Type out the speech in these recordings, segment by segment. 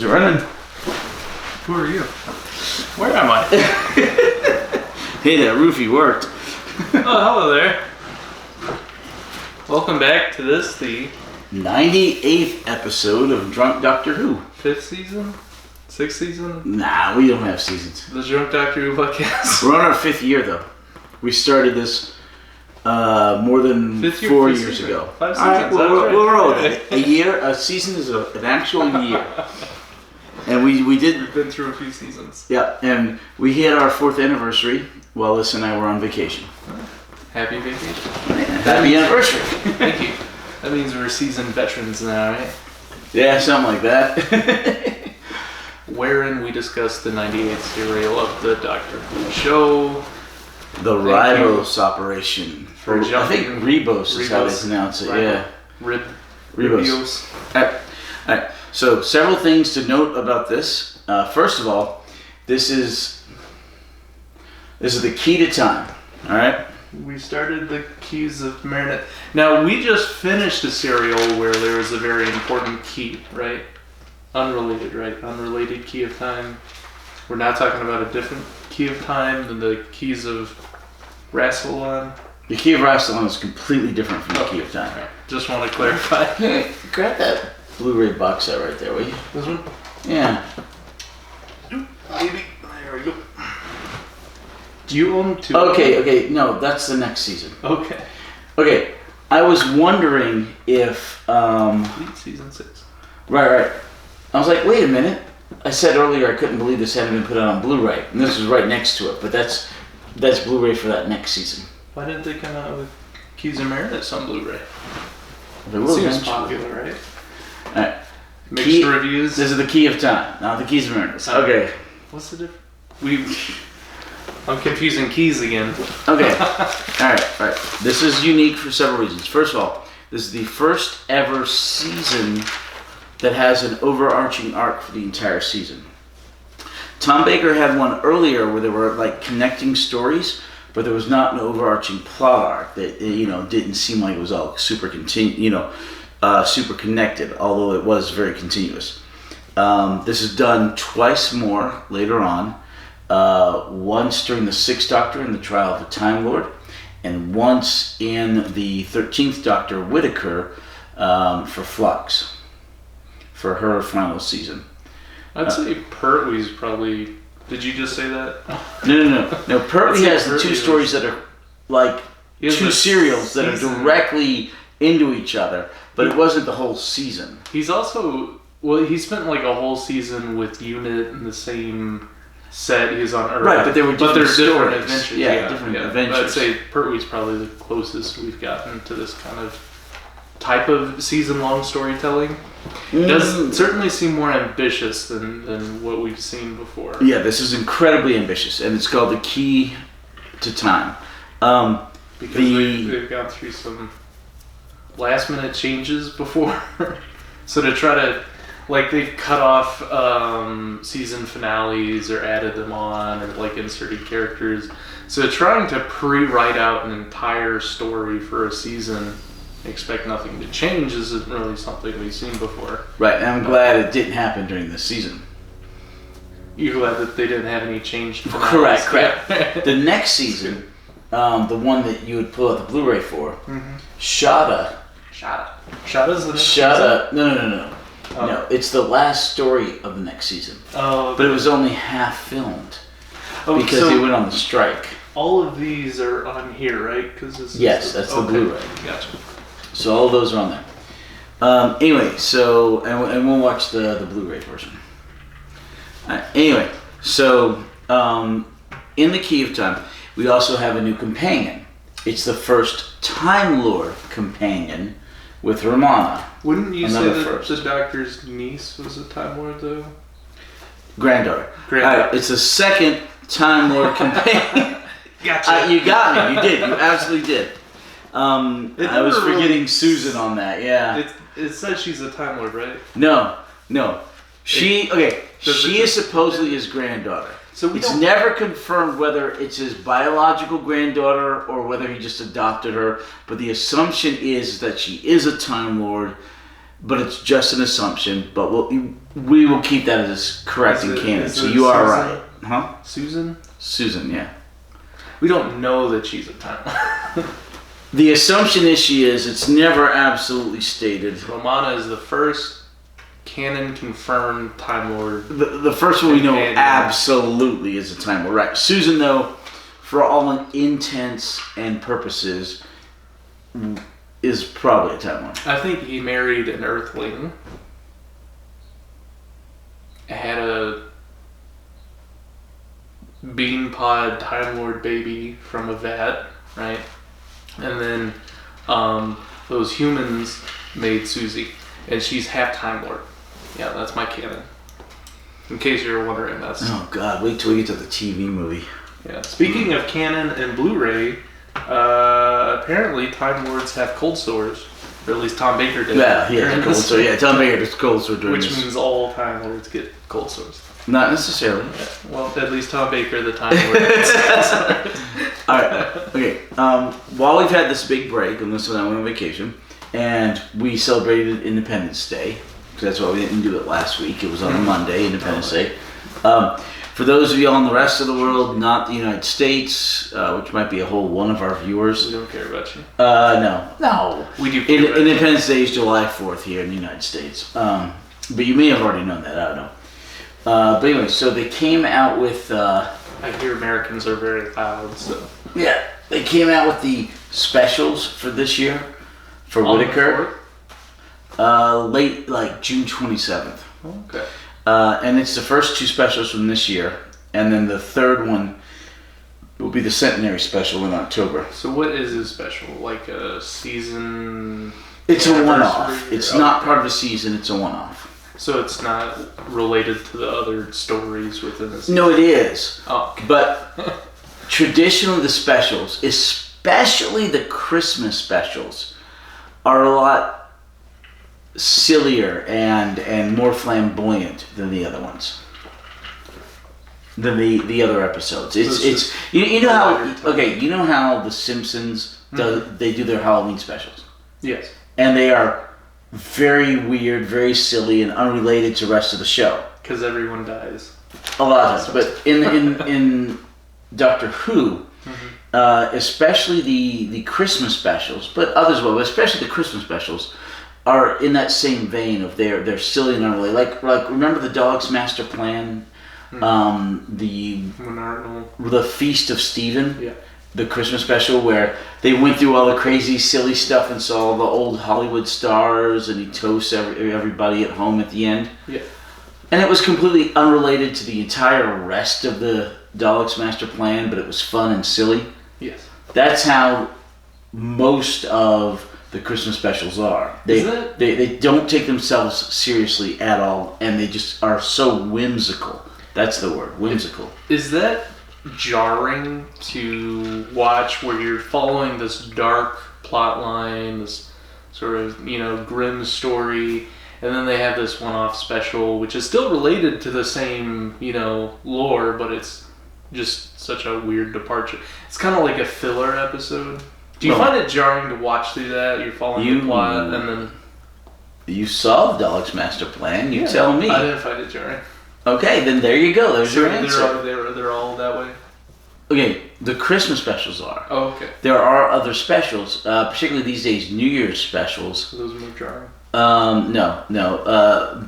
it running? Who are you? Where am I? Hey, that roofie worked. Oh, hello there. Welcome back to this, the 98th episode of Drunk Doctor Who. 5th season? 6th season? Nah, we don't have seasons. The Drunk Doctor Who podcast. We're on our 5th year, though. We started this more than 4 years ago. 5 All right, seasons. we're all a year. A season is an actual year. And we did. We've been through a few seasons. Yeah, and we hit our 4th anniversary while Liz and I were on vacation. Happy vacation. Happy anniversary. Thank you. That means we're seasoned veterans now, right? Yeah, something like that. Wherein we discuss the 98th serial of the Doctor Who show. The Ribos Operation. For I think Ribos is how they Ribos. pronounce it, Ribos. yeah. Ribos. Alright, so several things to note about this. First of all, this is the key to time, alright? We started the Keys of Marinette. Now, we just finished a serial where there was a very important key, right? Unrelated, right? Unrelated key of time. We're now talking about a different key of time than the Keys of Rassilon. The key of Rassilon is completely different from the key of time. Right. Just want to clarify. Hey, grab that Blu-ray box set right there, will you? This one? Yeah. Maybe. There we go. Do you own two? Okay, no, that's the next season. Okay, I was wondering if, Complete season 6. Right. I was like, wait a minute. I said earlier I couldn't believe this hadn't been put out on Blu-ray, and this was right next to it, but that's Blu-ray for that next season. Why didn't they come out with Keys of Marinette on Blu-ray? They will Seems eventually. popular, right? Alright. Mixed reviews. This is the Key of Time, not the Keys of Marinette. Okay. What's the difference? I'm confusing keys again. Okay. Alright. This is unique for several reasons. First of all, this is the first ever season that has an overarching arc for the entire season. Tom Baker had one earlier where there were like connecting stories, but there was not an overarching plot arc that didn't seem like it was all super super connected, although it was very continuous. This is done twice more later on. Once during the 6th Doctor in the Trial of the Time Lord, and once in the 13th Doctor Whittaker for Flux, for her final season. I'd say Pertwee's probably... Did you just say that? No, Pertwee has the two stories that are like two serials that are directly into each other, but it wasn't the whole season. He's also... Well, he spent like a whole season with Unit in the same set. He's on Earth. Right, but they were different different stories. adventures. Yeah, different adventures. I'd say Pertwee's probably the closest we've gotten to this kind of type of season-long storytelling. It does certainly seem more ambitious than what we've seen before. Yeah, this is incredibly ambitious, and it's called The Key to Time. Because they've gone through some last-minute changes before. So to try to... Like, they've cut off season finales or added them on or, like, inserted characters. So trying to pre-write out an entire story for a season, expect nothing to change, isn't really something we've seen before. Right, and I'm glad it didn't happen during this season. You're glad that they didn't have any changed finales? Correct. The next season, the one that you would pull out the Blu-ray for, Shada. Shada's the next Shada. season? No. Oh. No, it's the last story of the next season. Oh, okay. But it was only half filmed because so he went on the strike. all of these are on here, right? Yes, that's the Blu-ray. Gotcha. So all those are on there. Anyway, so and we'll watch the Blu-ray version. Anyway, so in the Key of Time, we also have a new companion. It's the first Time Lord companion with Romana. Wouldn't you say Another that first. the Doctor's niece was a Time Lord, though? Granddaughter. Alright, it's the second Time Lord companion. Gotcha. You got me. You did. You absolutely did. I was forgetting Susan on that. Yeah. It says she's a Time Lord, right? No. She is supposedly his granddaughter. So it's never confirmed whether it's his biological granddaughter or whether he just adopted her. But the assumption is that she is a Time Lord but it's just an assumption. But we will keep that as correct in canon. So you are right, huh? Susan, yeah. We don't know that she's a Time Lord. The assumption is she is. It's never absolutely stated. Romana is the first canon confirmed Time Lord. The first one we know absolutely is a Time Lord. Right. Susan, though, for all intents and purposes, is probably a Time Lord. I think he married an Earthling. Had a bean pod Time Lord baby from a vat, right? And then those humans made Susie, and she's half Time Lord. Yeah, that's my canon. In case you're wondering, that's... Oh God, wait till we get to the TV movie. Yeah. Speaking of canon and Blu-ray, apparently Time Lords have cold sores, or at least Tom Baker did. Yeah, cold sore. Yeah, Tom Baker does cold sore during this. Which means all Time Lords get cold sores. Not necessarily. Yeah. Well, at least Tom Baker, the Time Lord, gets cold sores. All right. Okay. While we've had this big break, and this one I went on vacation, and we celebrated Independence Day, because that's why we didn't do it last week. It was on a Monday, Independence Day. For those of you all in the rest of the world, not the United States, which might be a whole one of our viewers. We don't care about you. No. We do care about Independence Day is July 4th here in the United States. But you may have already known that. I don't know. But anyway, so they came out with... I hear Americans are very loud, so... Yeah, they came out with the specials for this year for Whitaker. Late, like June 27th. Okay. And it's the first two specials from this year, and then the third one will be the centenary special in October. So what is this special? Like a season? It's a one-off. It's not part of the season. It's a one-off. So it's not related to the other stories within the season? No, it is. Oh, okay. But traditionally, the specials, especially the Christmas specials, are a lot sillier and more flamboyant than the other ones. Than the other episodes. It's you know how the Simpsons they do their Halloween specials. Yes. And they are very weird, very silly, and unrelated to the rest of the show. Because everyone dies. A lot of times, but in Doctor Who, especially the Christmas specials, but others will, but especially the Christmas specials, are in that same vein of they're silly and unrelated. Like remember the Dog's Master Plan, the Feast of Stephen. Yeah. The Christmas special where they went through all the crazy, silly stuff and saw all the old Hollywood stars, and he toasts everybody at home at the end. Yeah. And it was completely unrelated to the entire rest of the Daleks' Master Plan, but it was fun and silly. Yes. That's how most of the Christmas specials are. They don't take themselves seriously at all, and they just are so whimsical. That's the word, whimsical. Is that jarring to watch, where you're following this dark plot line, this sort of grim story, and then they have this one-off special which is still related to the same lore, but it's just such a weird departure? It's kind of like a filler episode. Do you find it jarring to watch through that? You're following the plot and then you saw the Daleks' Master Plan. You tell me. I didn't find it jarring. Okay, then there you go. There's your answer. They're all that way? Okay, the Christmas specials are. Oh, okay. There are other specials, particularly these days, New Year's specials. So those are more jarring? No.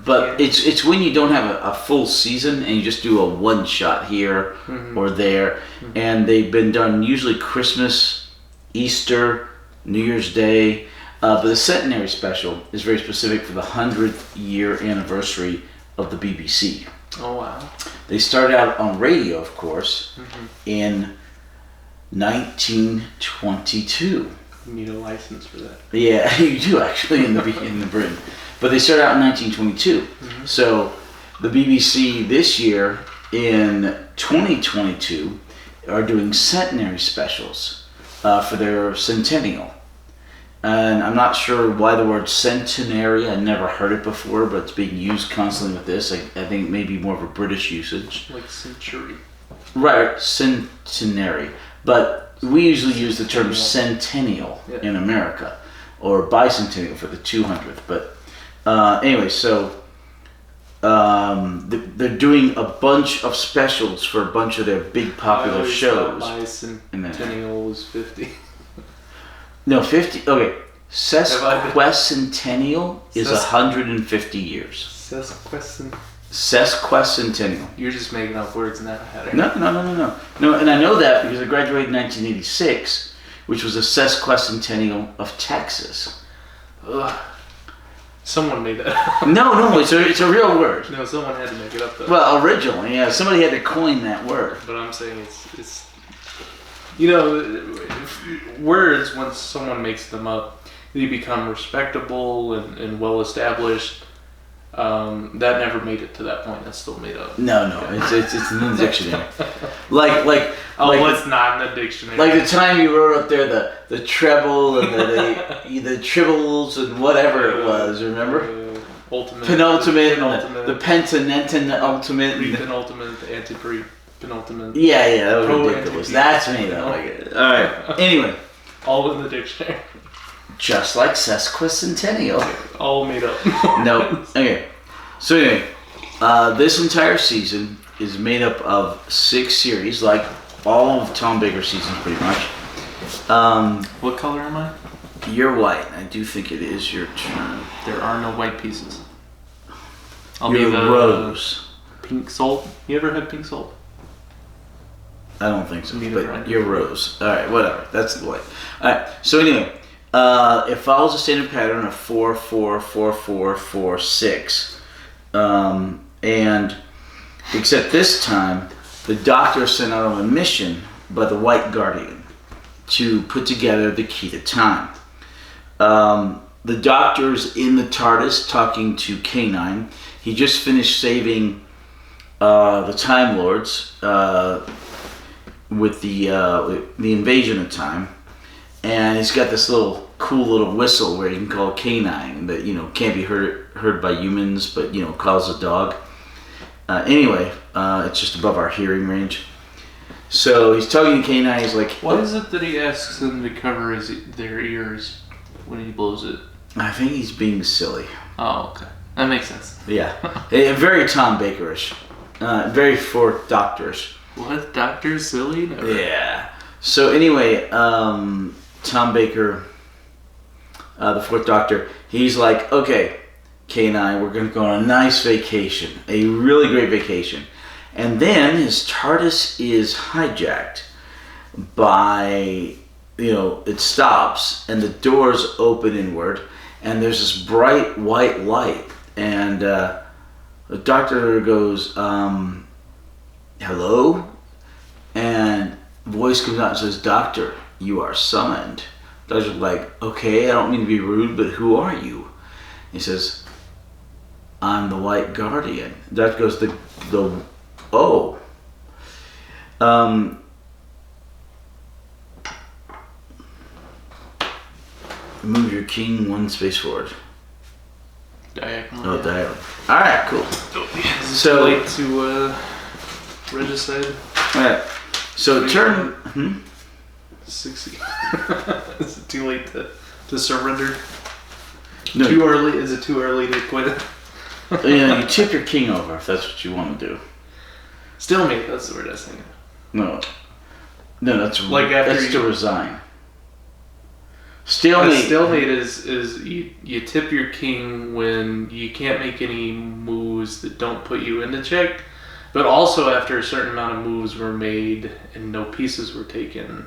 But it's when you don't have a full season and you just do a one-shot here or there. And they've been done usually Christmas, Easter, New Year's Day. But the centenary special is very specific for the 100th year anniversary of the BBC. Oh, wow. They started out on radio, of course, in 1922. You need a license for that. Yeah, you do actually in the Britain. But they started out in 1922. So the BBC this year, in 2022, are doing centenary specials for their centennial. And I'm not sure why the word centenary, I never heard it before, but it's being used constantly with this. I think maybe more of a British usage. Like century. Right, centenary. But we usually use the term centennial in America, or bicentennial for the 200th. But Anyway, so they're doing a bunch of specials for a bunch of their big popular shows. Bicentennial was 50. No, 50. Okay, sesquicentennial is 150 years. Sesquicentennial. You're just making up words in that header. No, and I know that because I graduated in 1986, which was a sesquicentennial of Texas. Ugh. Someone made that up. No, it's a real word. No, someone had to make it up though. Well, originally, yeah, somebody had to coin that word. But I'm saying it's words, once someone makes them up, they become respectable and well established. That never made it to that point. That's still made up. No, it's in the dictionary. Like it's not in the dictionary. Like the time you wrote up there the treble and the tribbles and whatever it was. Remember? Ultimate, penultimate, the pentanenton ultimate, penultimate, the anti-penultimate. Yeah, that was ridiculous. That's me though. All right. Anyway, all in the dictionary. Just like sesquicentennial. All made up. No. Okay. So anyway, this entire season is made up of 6 series, like all of Tom Baker's seasons, pretty much. What color am I? You're white. I do think it is your turn. There are no white pieces. You're rose. Pink salt. You ever had pink salt? I don't think so. But you're rose. All right, whatever. That's the white. All right. So anyway. It follows a standard pattern of 4, 4, 4, 4, 4, 6. And except this time, the Doctor is sent out on a mission by the White Guardian to put together the key to time. The Doctor's in the TARDIS talking to K9. He just finished saving the Time Lords with the invasion of time. And he's got this cool little whistle where you can call K9 that can't be heard by humans, but calls a dog. Anyway, it's just above our hearing range. So he's talking to K9. He's like, "Why is it that he asks them to cover their ears when he blows it?" I think he's being silly. Oh, okay, that makes sense. Yeah, very Tom Bakerish, very Fourth Doctorish. What, Doctor silly? Never. Yeah. So anyway, Tom Baker, the Fourth Doctor, he's like, okay, K9, we're going to go on a nice vacation, a really great vacation. And then his TARDIS is hijacked by, it stops and the doors open inward and there's this bright white light. And the Doctor goes, hello? And a voice comes out and says, Doctor, you are summoned. Doctor's like, okay, I don't mean to be rude, but who are you? He says, I'm the White Guardian. Doctor goes, oh. Move your king 1 space forward. Diagonally. Oh, diagonally. All right, cool. So late to regicide. All right. So turn. 60. Is it too late to surrender? No. Too early? Is it too early to quit? You tip your king over if that's what you want to do. Stalemate. That's the word I was thinking. No, that's like after that's to resign. Stalemate is you tip your king when you can't make any moves that don't put you into check, but also after a certain amount of moves were made and no pieces were taken,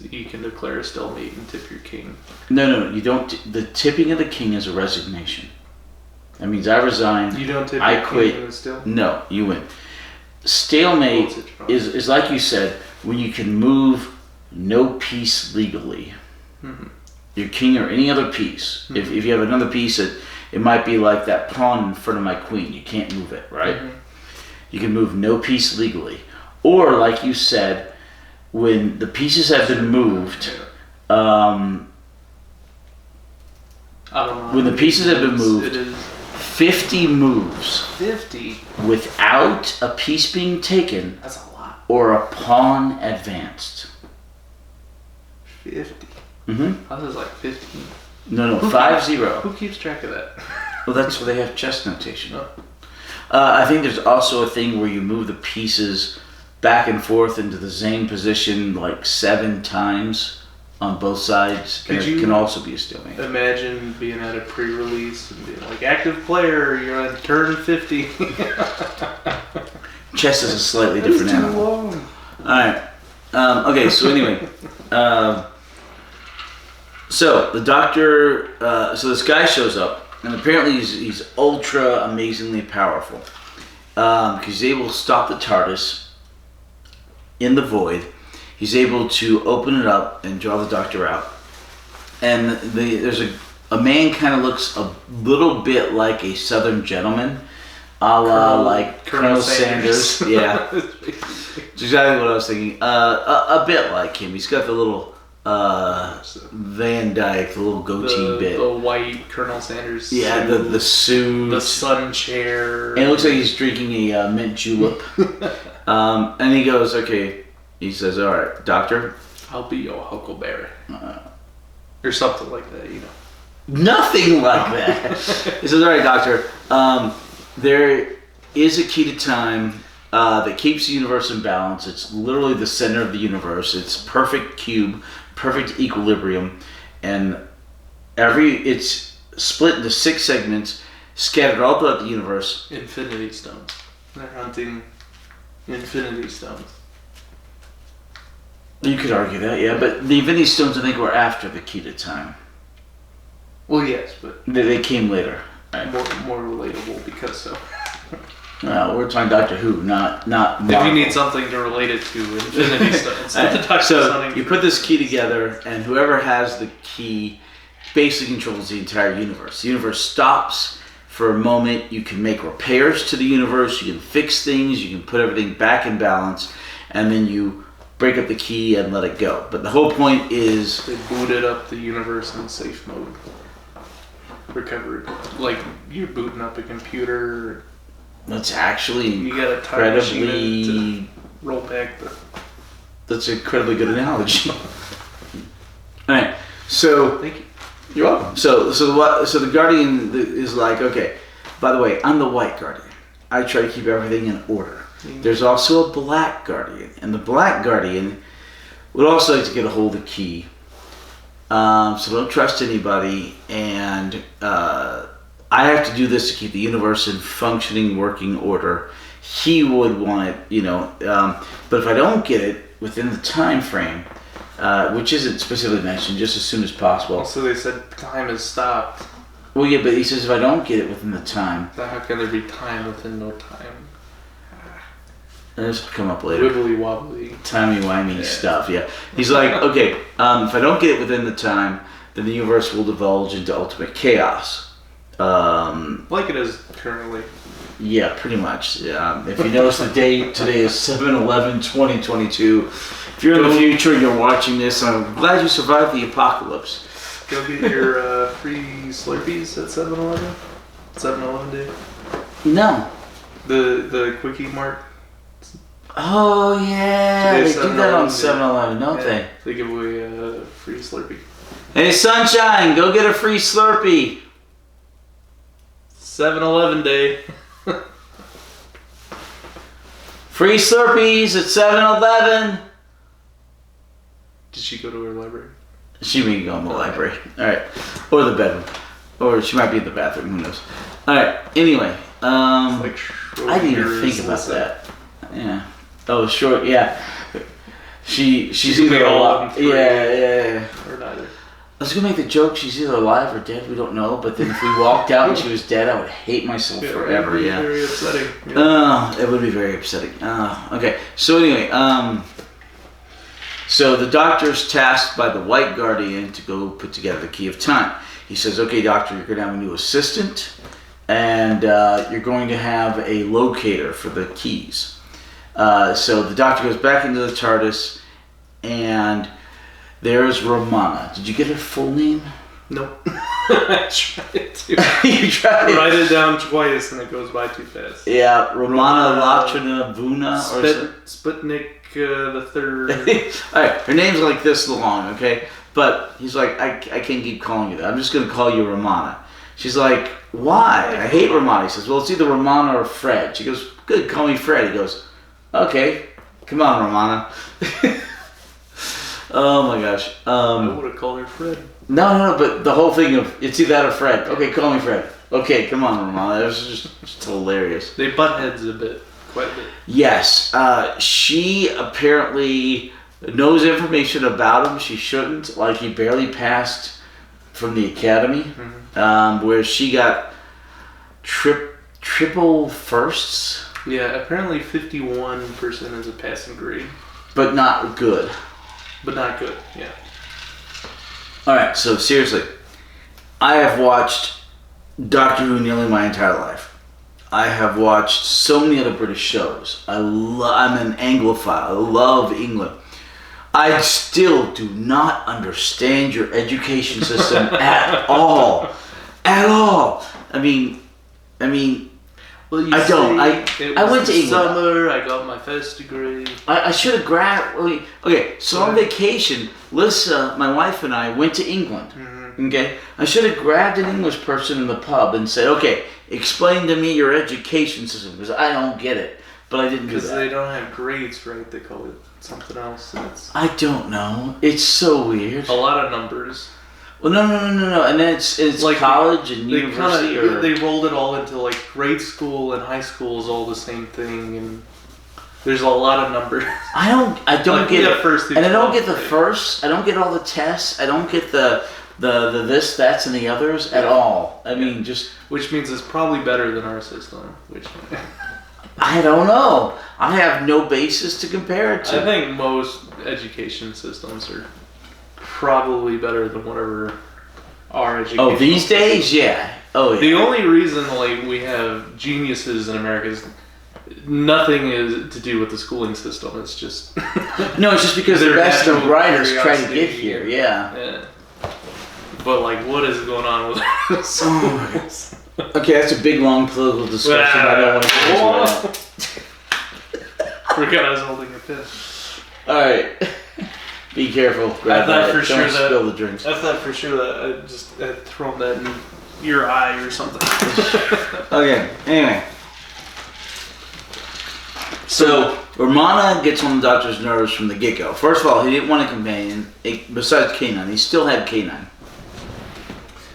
you can declare a stalemate and tip your king. No, you don't. The tipping of the king is a resignation. That means I resign. You don't tip I your quit. king still? No, you win. Stalemate is like you said, when you can move no piece legally. Mm-hmm. Your king or any other piece. Mm-hmm. If you have another piece, it might be like that pawn in front of my queen. You can't move it, right? Mm-hmm. You can move no piece legally. Or, like you said, when the pieces have been moved, when the pieces have been moved, 50 moves. 50? Without a piece being taken. That's a lot. Or a pawn advanced. 50? Mm-hmm. I was like 15. No, 5-0. Who keeps track of that? Well, that's where they have chest notation. Oh. I think there's also a thing where you move the pieces back and forth into the same position like 7 times on both sides. Could and you it can also be a stalemate. Imagine being at a pre-release and being like, active player, you're on turn 50. Chess is a slightly different animal. Long. Alright. Okay, so anyway. So the doctor, so this guy shows up, and apparently he's ultra amazingly powerful. Because he's able to stop the TARDIS in the void. He's able to open it up and draw the doctor out. And there's a man kind of looks a little bit like a Southern gentleman, a la like Colonel Sanders. Yeah, it's exactly what I was thinking. A bit like him. He's got the little Van Dyke, the little goatee bit. The white Colonel Sanders. Yeah, suit, the suit. the sun chair. And it looks like he's drinking a mint julep. And he goes, okay. He says, all right, doctor. I'll be your Huckleberry. Or something like that, you know. Nothing like that. He says, all right, doctor. There is a key to time that keeps the universe in balance. It's literally the center of the universe. It's perfect cube, perfect equilibrium. And it's split into 6 segments, scattered all throughout the universe. Infinity Stones. They're hunting Infinity Stones. You could argue that, yeah, but the Infinity Stones, I think, were after the key to time. Well, yes, but They came later. Right. more relatable because so. Well, we're talking Doctor Who, not Marvel. If you need something to relate it to, Infinity Stones. So you put this key together, and whoever has the key basically controls the entire universe. The universe stops for a moment. You can make repairs to the universe. You can fix things. You can put everything back in balance, and then you break up the key and let it go. But the whole point is They booted up the universe in safe mode. Recovery. Like, you're booting up a computer. that's actually You got a time machine incredibly. to roll back the... That's an incredibly good analogy. All right, so Thank you. you're welcome. So the Guardian is like, okay. By the way, I'm the White Guardian. I try to keep everything in order. There's also a Black Guardian, and the Black Guardian would also like to get a hold of the key. So don't trust anybody, and I have to do this to keep the universe in functioning, working order. He would want it, but if I don't get it within the time frame, which isn't specifically mentioned, just as soon as possible. Also, they said time has stopped. Well, yeah, but he says if I don't get it within the time, So how can there be time within no time? this will come up later. Wibbly wobbly. Timey-wimey stuff, yeah. He's like, okay, if I don't get it within the time, then the universe will divulge into ultimate chaos. Like it is currently. Yeah, pretty much. If you notice the date, today is 7/11/2022. If you're in the future and you're watching this, I'm glad you survived the apocalypse. Go get your free Slurpees at 7-Eleven. 7-Eleven day. No. The Quickie Mart. Oh, yeah. Today's They do that on 7-Eleven, 7-Eleven, don't they? They give away a free Slurpee. Hey, Sunshine, go get a free Slurpee. 7-Eleven day. Free Slurpees at 7-Eleven. Did she go to her library? She may go in the library. Alright. Or the bedroom. Or she might be in the bathroom. Who knows? Alright. Anyway. Like I didn't even think about that. Yeah. Oh, short. Yeah. She's either alive. Yeah. Or neither. I was gonna make the joke she's either alive or dead. We don't know. But then if we walked out and she was dead, I would hate myself forever. It would be Yeah. very upsetting. Yeah. It would be very upsetting. Okay. So anyway, so the doctor's tasked by the White Guardian to go put together the key of time. He says, okay, doctor, you're going to have a new assistant, and you're going to have a locator for the keys. So the doctor goes back into the TARDIS, and there's Romana. Did you get her full name? Nope. I tried to. You tried. Write it down twice and it goes by too fast. Yeah, Romana Latrina Vuna or Sputnik the third. Alright, her name's like this long, okay? But he's like, I can't keep calling you that. I'm just going to call you Romana. She's like, why? I hate Romana. He says, well, it's either Romana or Fred. She goes, good, call me Fred. He goes, okay, come on, Romana. Oh my gosh. I would have called her Fred. No, but the whole thing of, it's either that or Fred. Okay, call me Fred. Okay, come on, Romana. It was just hilarious. They butt heads a bit, quite a bit. Yes, she apparently knows information about him she shouldn't. Like, he barely passed from the academy, where she got triple firsts. Yeah, apparently 51% is a passing grade. But not good. But not good, yeah. Alright, so seriously, I have watched Doctor Who nearly my entire life. I have watched so many other British shows. I'm an Anglophile. I love England. I still do not understand your education system at all. At all. I mean, well, I don't. I went to England. Summer. I got my first degree. I should have grabbed. Okay, so on vacation, Lissa, my wife, and I went to England. Okay, I should have grabbed an English person in the pub and said, "Okay, explain to me your education system because I don't get it." But I didn't do that. Because they don't have grades, right? They call it something else. I don't know. It's so weird. A lot of numbers. Well, no, and then it's like college and university. They rolled it all into like grade school and high school is all the same thing, and there's a lot of numbers. I don't like get it. First and I don't get the first. I don't get all the tests. I don't get the this, that's, and the others at all. I mean, just which means it's probably better than our system. Which I don't know. I have no basis to compare it to. I think most education systems are probably better than whatever our education. Oh, these days, yeah. Oh, yeah. The only reason like we have geniuses in America is nothing is to do with the schooling system. It's just no, it's just because the best of writers try to get here. Yeah. But like, what is going on with this? Okay, that's a big, long political discussion. I don't want to get into that. Forgot I was holding a pen. All right. Be careful. Grab that. Don't spill the drinks. I thought for sure that I just had thrown that in your eye or something. Okay. Anyway. So Romana gets on the Doctor's nerves from the get-go. First of all, he didn't want a companion besides K9. He still had K9.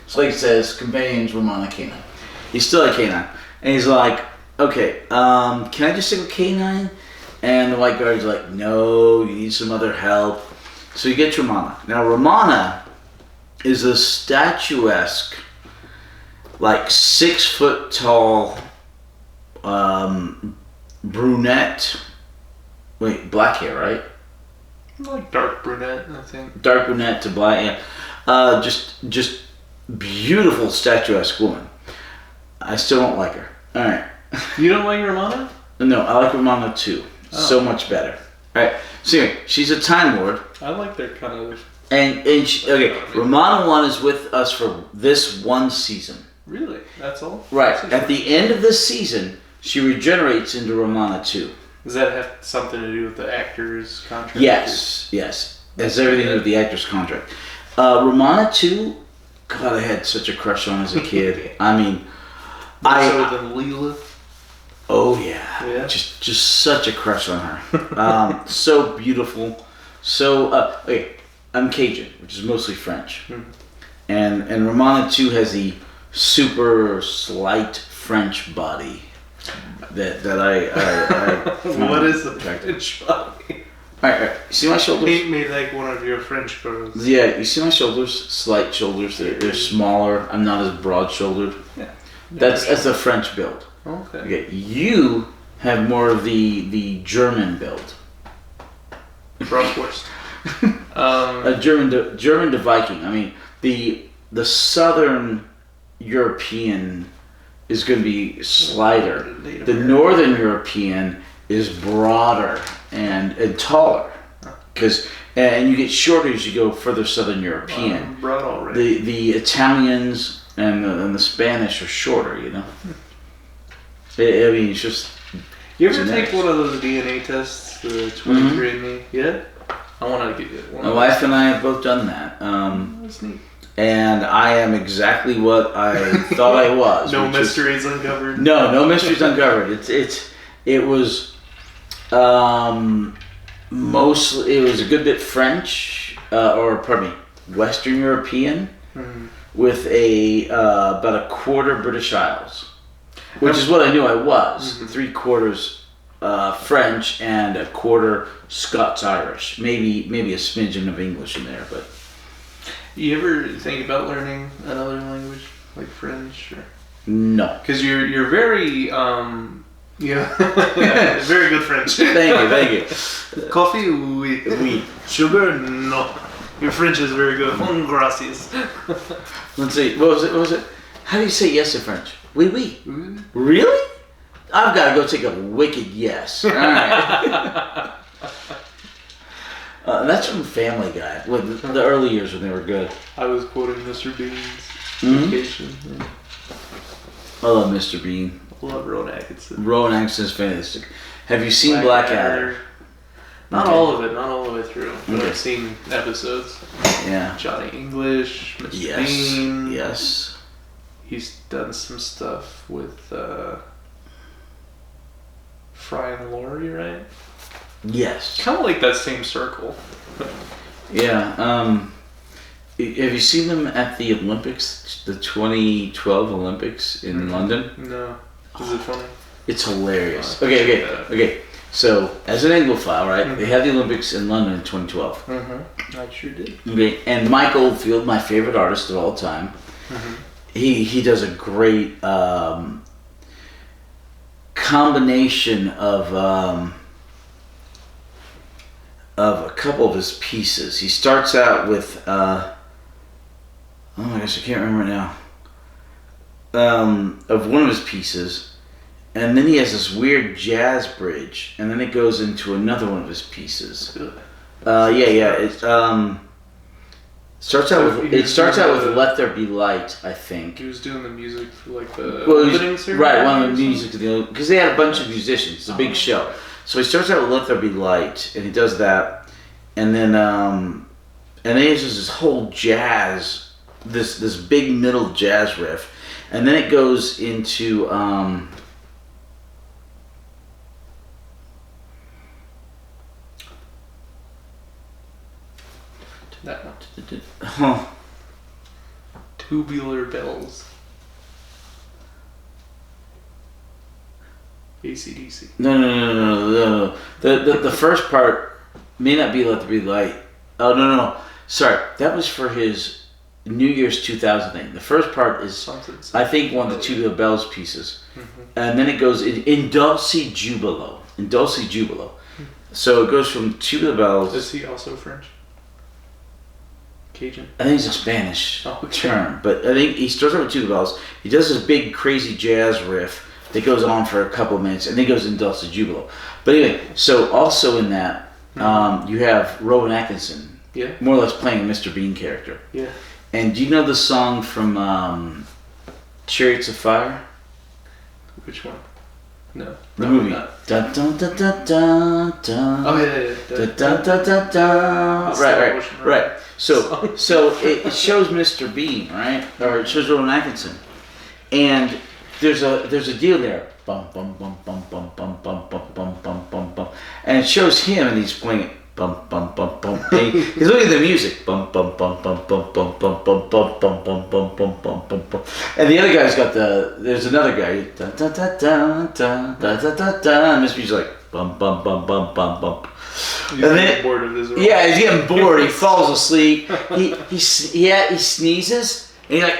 So like it says, companions Romana K9. He still had K9, and he's like, okay, can I just stick with K9? And the White Guard's like, no, you need some other help. So you get Romana. Now Romana is a statuesque, like 6 foot tall, brunette. Wait, black hair, right? Like dark brunette, I think. Dark brunette to black, yeah. Just beautiful statuesque woman. I still don't like her. All right. You don't like Romana? No, I like Romana too. Oh. So much better. All right. So anyway, she's a Time Lord. I like their kind of. And she, okay, Romana 1 is with us for this one season. Really? That's all? Right. At the end of this season, she regenerates into Romana 2. Does that have something to do with the actor's contract? Yes. Yes. It's everything to do with the actor's contract. Romana 2. God, I had such a crush on as a kid. I mean, more so than Leela. Oh yeah, just such a crush on her. So beautiful. So okay, I'm Cajun, which is mostly French, and Romana 2 has the super slight French body that I what is the French body? All right. You see my shoulders? Paint me like one of your French girls. Yeah, you see my shoulders? Slight shoulders. They're smaller. I'm not as broad-shouldered. Yeah. That's a French build. Okay. You have more of the German build. Bratwurst. A German to Viking. I mean, the Southern European is going to be slighter. The Northern European is broader and taller, and you get shorter as you go further Southern European. Broad already. The Italians and the Spanish are shorter. You know. I mean, it's just. You ever take one of those DNA tests, the 23andMe? Yeah. I want to get one. My wife and I have both done that. That's neat. and I am exactly what I thought I was. No mysteries uncovered. No mysteries uncovered. It was mostly, it was a good bit French, Western European, with about a quarter British Isles, which is what I knew I was. 3/4 French and a quarter Scots-Irish. Maybe a smidgen of English in there, but. You ever think about learning another language like French? Or? No. Because you're very very good French. Thank you. Coffee, oui. Oui. Sugar, no. Your French is very good. Gracias. Let's see. What was it? How do you say yes in French? Oui, oui. Oui. Really? I've got to go take a wicked yes. All right. That's from Family Guy. With the early years when they were good. I was quoting Mr. Bean's vacation. Yeah. I love Mr. Bean. I love Rowan Atkinson. Rowan Atkinson is fantastic. Have you seen Blackadder? Not all of it, not all the way through. But Okay. I've seen episodes. Yeah. Johnny English, Mr. Yes. Bean. Yes. He's done some stuff with Fry and Laurie, right? Yes. Kind of like that same circle. Yeah. Have you seen them at the Olympics, the 2012 Olympics in London? No. Is it funny? It's hilarious. Oh, Okay. So, as an Anglophile, right, they had the Olympics in London in 2012. I sure did. Okay, and Mike Oldfield, my favorite artist of all time, he does a great combination of a couple of his pieces. He starts out with, oh my gosh, I can't remember it now, of one of his pieces. And then he has this weird jazz bridge, and then it goes into another one of his pieces. It starts out with "Let There Be Light," I think. He was doing the music for like the opening ceremony. Right, one of the music because they had a bunch of musicians. It's a big show. So he starts out with "Let There Be Light," and he does that, and then he has this whole jazz, this big middle jazz riff, and then it goes into. That one. Huh. Tubular Bells. AC/DC. No. The first part may not be "Let There Be Light." Oh no. Sorry, that was for his New Year's 2008. The first part is I think one of the Tubular Bells pieces, and then it goes in Dulce Jubilo. So it goes from Tubular Bells. Is he also French? Cajun? I think it's a Spanish term, but I think he starts out with Tubular Bells. He does this big crazy jazz riff that goes on for a couple of minutes, and then goes in Dulce Jubilo. But anyway, so also in that, you have Rowan Atkinson, more or less playing a Mr. Bean character. Yeah. And do you know the song from Chariots of Fire? Which one? No. The movie. Not. Dun, dun, dun, dun, dun, dun. Oh yeah. Dun, dun, dun, dun, dun. Right. So it shows Mr. Bean, right? Or it shows Rowan Atkinson, and there's a deal there. Bum bum bum bum bum bum bum bum bum bum bum bum, and it shows him, and he's playing it. Bum bum bum bum. And he's looking at the music. Bum bum bum bum bum bum bum bum bum bum bum bum bum bum bum bum. And the other guy's got there's another guy. Dun dun dun dun dun dun dun dun dun. And Mr. Bean's like bum bum bum bum bum bum. He's getting bored of this. Yeah, he's getting bored. He falls asleep. He sneezes, and he's like,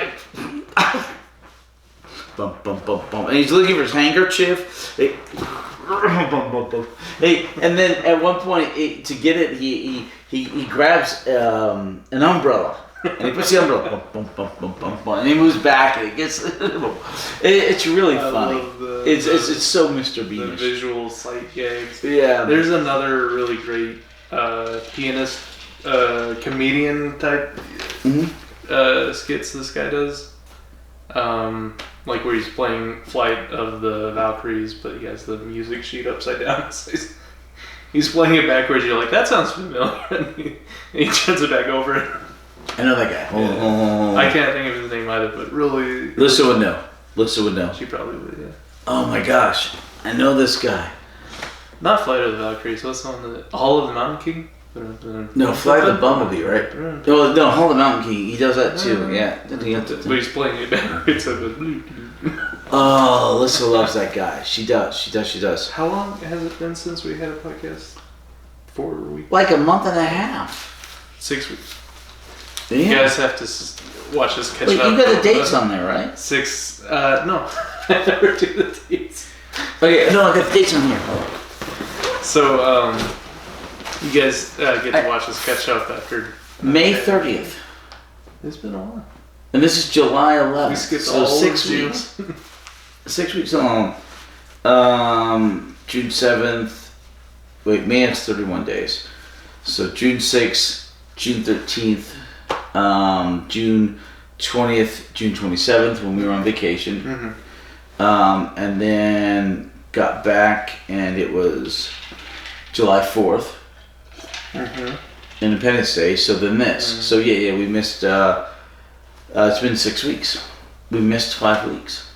bum bum bum bum, and he's looking for his handkerchief. And then at one point, to get it, he grabs an umbrella, and he puts the umbrella, bum, bum, bum, bum, bum, bum, and he moves back, and it gets. It's really funny. It's so Mr. Beanish. The visual sight gags. Yeah. There's another really great pianist, comedian type skits this guy does. Like where he's playing Flight of the Valkyries, but he has the music sheet upside down. So he's playing it backwards. You're like, that sounds familiar. And he turns it back over. I know that guy. Oh. I can't think of his name either, but really... Lissa would know. Lissa would know. She probably would, yeah. Oh my gosh. I know this guy. Not Flight of the Valkyries, what's the one that... Hall of the Mountain King? No, Flight of the Bumblebee, right? No, Hall of the Mountain King. He does that too, yeah. But he's playing it backwards. Oh, Lissa loves that guy. She does. How long has it been since we had a podcast? 4 weeks? Like a month and a half. 6 weeks. Yeah. You guys have to watch us catch up. Wait, you got the dates on there, right? 6, no. I never do the dates. Okay, no, I got the dates on here. So, you guys get to watch us catch up after... May 30th. It's been a while. And this is July 11th. We skipped so all 6 of June. weeks. 6 weeks alone. June 7th. Wait, May has 31 days. So June 6th, June 13th, June 20th, June 27th when we were on vacation. Mm-hmm. And then got back and it was July 4th. Mm-hmm. Independence Day. So then this. Mm-hmm. So yeah, we missed, it's been 6 weeks. We missed 5 weeks.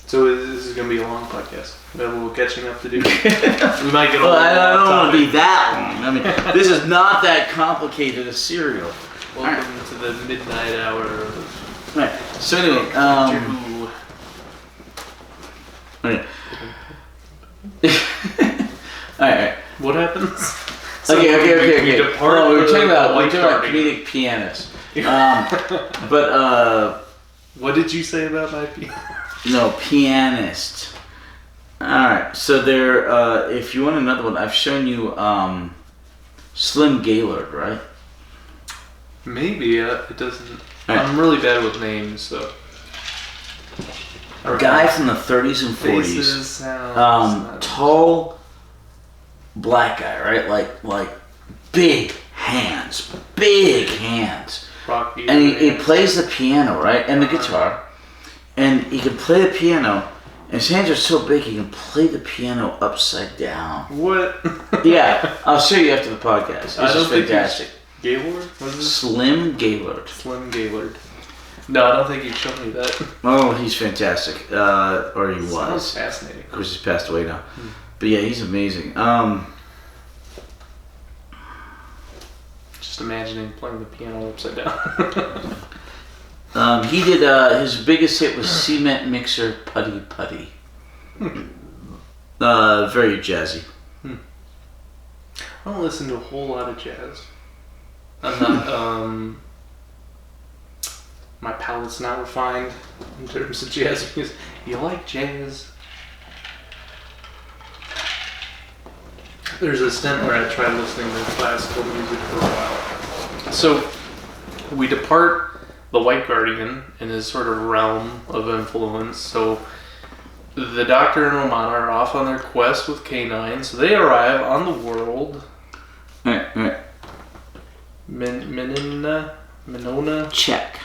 So this is going to be a long podcast. We have a little catching up to do. We might get a little I don't want to be topic. that long. I mean, this is not that complicated a cereal. Welcome to the midnight hour. Right. So anyway, okay. Alright. What happens? Okay. We depart We were talking about White Guardian. comedic pianists. But What did you say about my piano? no, pianist. Alright, so there if you want another one, I've shown you Slim Gaylord, right? Maybe it doesn't. Right. I'm really bad with names, so. A guy from the 30s and 40s. Faces, sounds. Tall black guy, right? Like big hands. Rocky. And he plays the piano, right? And the guitar. And he can play the piano. And his hands are so big he can play the piano upside down. What? Yeah, I'll show you after the podcast. It's just fantastic. Gaylord? What is it? Slim Gaylord. Slim Gaylord. No, I don't think you've shown me that. Oh, he's fantastic. Or he Sounds was. fascinating. Of course, he's passed away now. But yeah, he's amazing. Just imagining playing the piano upside down. He did, his biggest hit was Cement Mixer Putty Putty. Very jazzy. I don't listen to a whole lot of jazz. I'm not, my palate's not refined in terms of jazz music. You like jazz? There's a stint where I tried listening to classical music for a while. So, we depart the White Guardian in his sort of realm of influence. So, the Doctor and Romana are off on their quest with K9. So, they arrive on the world. Right. Minona? Check.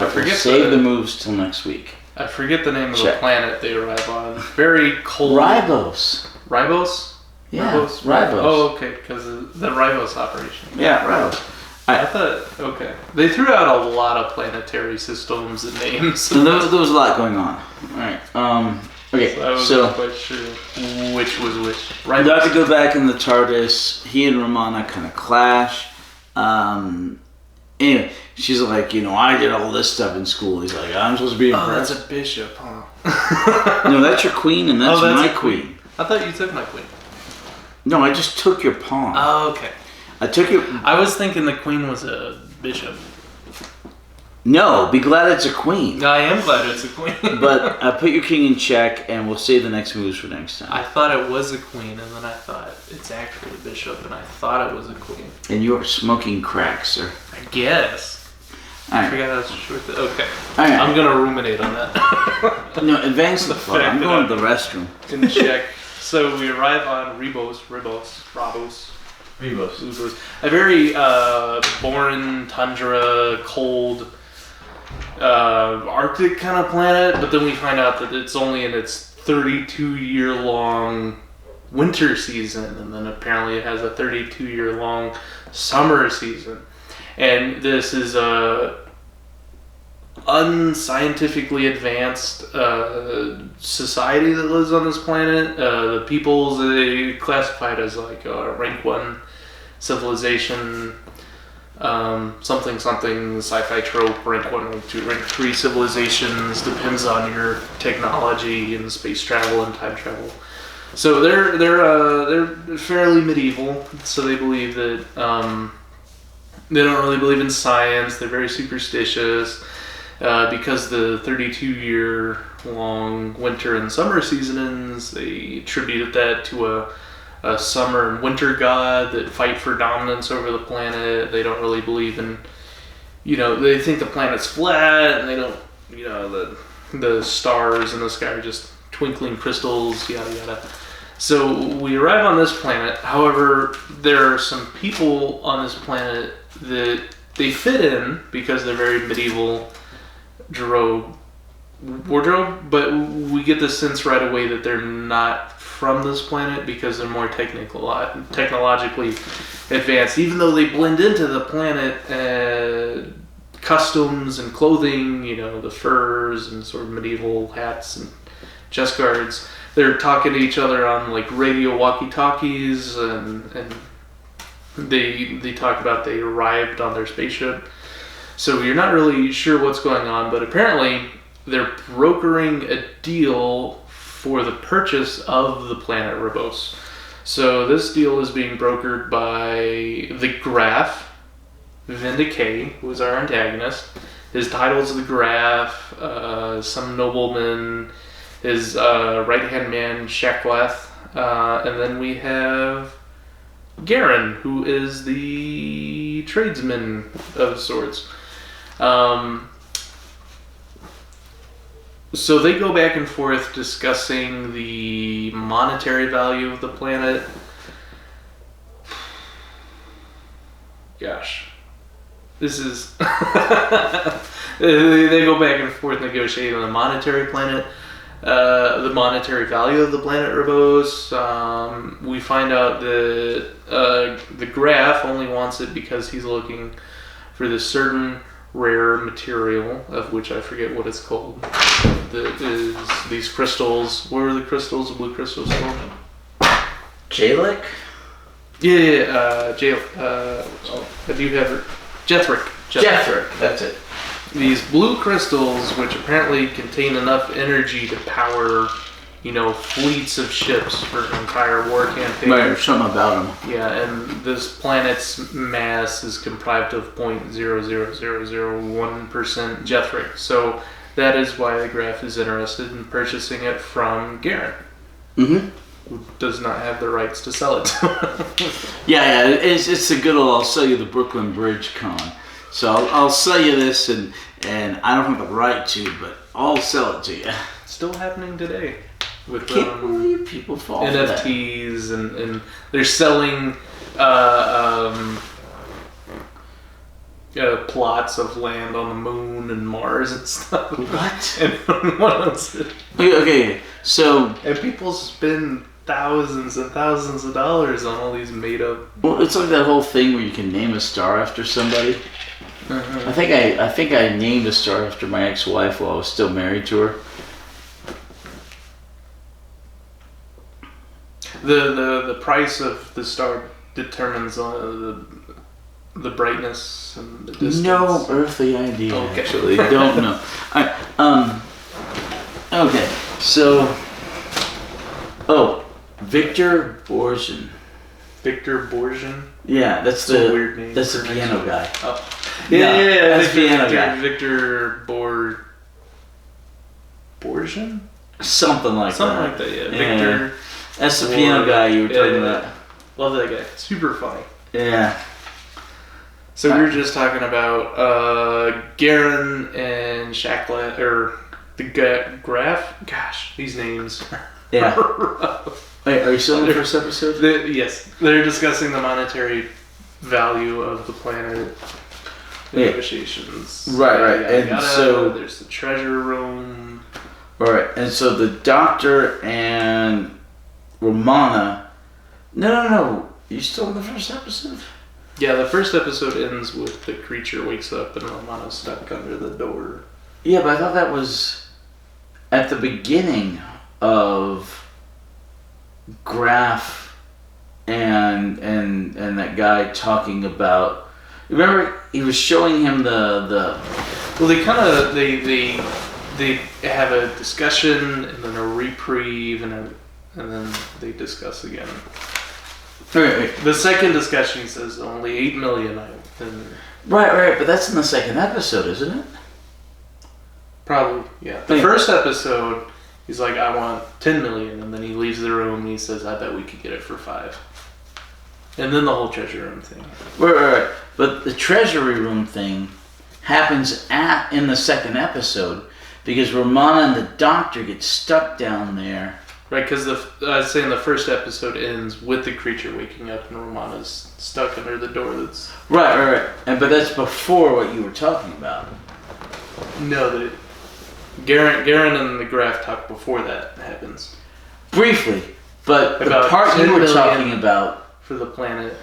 I forget Save the moves till next week. I forget the name of Check. the planet they arrive on. Very cold. Ribos. Ribos? Yeah, Ribos. Ribos. Oh, okay, because of the Ribos operation. Yeah, Ribos. I thought, okay. They threw out a lot of planetary systems and names. So there was a lot going on. Alright, okay, So I wasn't quite sure which was which. Ribos. Doctor goes back in the TARDIS. He and Romana kind of clash. Anyway, she's like, I did all this stuff in school. He's like, I'm supposed to be impressed. That's a bishop, huh? No, that's your queen and that's my queen. I thought you took my queen. No, I just took your pawn. Oh, okay. I took your... I was thinking the queen was a bishop. No, be glad it's a queen. I am glad it's a queen. But I put your king in check and we'll save the next moves for next time. I thought it was a queen, and then I thought it's actually a bishop, and I thought it was a queen. And you're smoking crack, sir. I guess. All right. I forgot how to short that. Okay. All right. I'm gonna ruminate on that. No, advance the plot. I'm going to the restroom. In check. So we arrive on Ribos. A very boring, tundra, cold, Arctic kind of planet, but then we find out that it's only in its 32-year-long winter season, and then apparently it has a 32-year-long summer season. And this is a unscientifically advanced society that lives on this planet. The peoples, they classified as like rank 1 civilization, something sci-fi trope, rank 1, rank 2, rank 3 civilizations, depends on your technology and space travel and time travel. So they're fairly medieval, so they believe that they don't really believe in science. They're very superstitious. Because the 32-year long winter and summer seasons, they attributed that to a summer and winter god that fight for dominance over the planet. They don't really believe in, they think the planet's flat, and they don't, the stars in the sky are just twinkling crystals, yada yada. So we arrive on this planet. However, there are some people on this planet that they fit in because they're very medieval wardrobe, but we get the sense right away that they're not from this planet because they're more technologically advanced. Even though they blend into the planet, customs and clothing, the furs and sort of medieval hats and chest guards, they're talking to each other on like radio walkie-talkies, and they talk about they arrived on their spaceship. So you're not really sure what's going on, but apparently they're brokering a deal for the purchase of the planet Ribos. So this deal is being brokered by the Graf, Vindicay, who is our antagonist. His title's the Graf, some nobleman, his right-hand man, Shaklath, and then we have Garen, who is the tradesman of sorts. So they go back and forth discussing the monetary value of the planet. Gosh, this is they go back and forth negotiating on the monetary planet, the monetary value of the planet Ribos. We find out that the Graf only wants it because he's looking for this certain rare material, of which I forget what it's called. That is these crystals. What were the crystals? The blue crystals called? Jalic? Yeah. I do have it. Jethric. That's it. These blue crystals, which apparently contain enough energy to power, fleets of ships for an entire war campaign. Right, there's something about them. Yeah, and this planet's mass is comprised of 0.00001% Jethric. So that is why the Graf is interested in purchasing it from Garen. Mm-hmm. Who does not have the rights to sell it to him. Yeah, it's a good old I'll sell you the Brooklyn Bridge con. So I'll sell you this, and I don't have the right to, but I'll sell it to you. Still happening today. With Can't believe people fall NFTs, and they're selling plots of land on the moon and Mars and stuff. What? And what else? Okay, so... And people spend thousands and thousands of dollars on all these made-up... Well, it's like that whole thing where you can name a star after somebody. Uh-huh. I think I named a star after my ex-wife while I was still married to her. The price of the star determines the brightness and the distance. No earthly idea, Okay. actually. Don't know. Okay, so... Oh, Victor Borgen. Victor Borgen? Yeah, that's a weird name. That's the piano guy. Oh. Yeah, that's the piano guy. Victor Borgen? Something like that. Yeah. Victor. That's the piano guy you were talking about. Love that guy. Super funny. Yeah. So we were just talking about Garen and Shaklath, or the Graf. Gosh, these names. Yeah. Wait, are you still in the first episode? Yes. They're discussing the monetary value of the planet. Negotiations. Right. And so there's the treasure room. Right. And so the Doctor and Romana. No. You still in the first episode? Yeah, the first episode ends with the creature wakes up and Romana's stuck under the door. Yeah, but I thought that was at the beginning of Graf and that guy talking about. Remember, he was showing him the. Well, they kind of they have a discussion and then a reprieve and then they discuss again. Right. The second discussion he says only 8 million. Right, but that's in the second episode, isn't it? Probably, yeah. The first episode, he's like, I want 10 million, and then he leaves the room and he says, I bet we could get it for 5. And then the whole treasure room thing. Right. But the treasury room thing happens in the second episode because Romana and the doctor get stuck down there. Right, because I was saying the first episode ends with the creature waking up and Romana's stuck under the door that's... Right. But that's before what you were talking about. No, Garen and the Graf talk before that happens. Briefly, but about the part you were talking about... For the planet.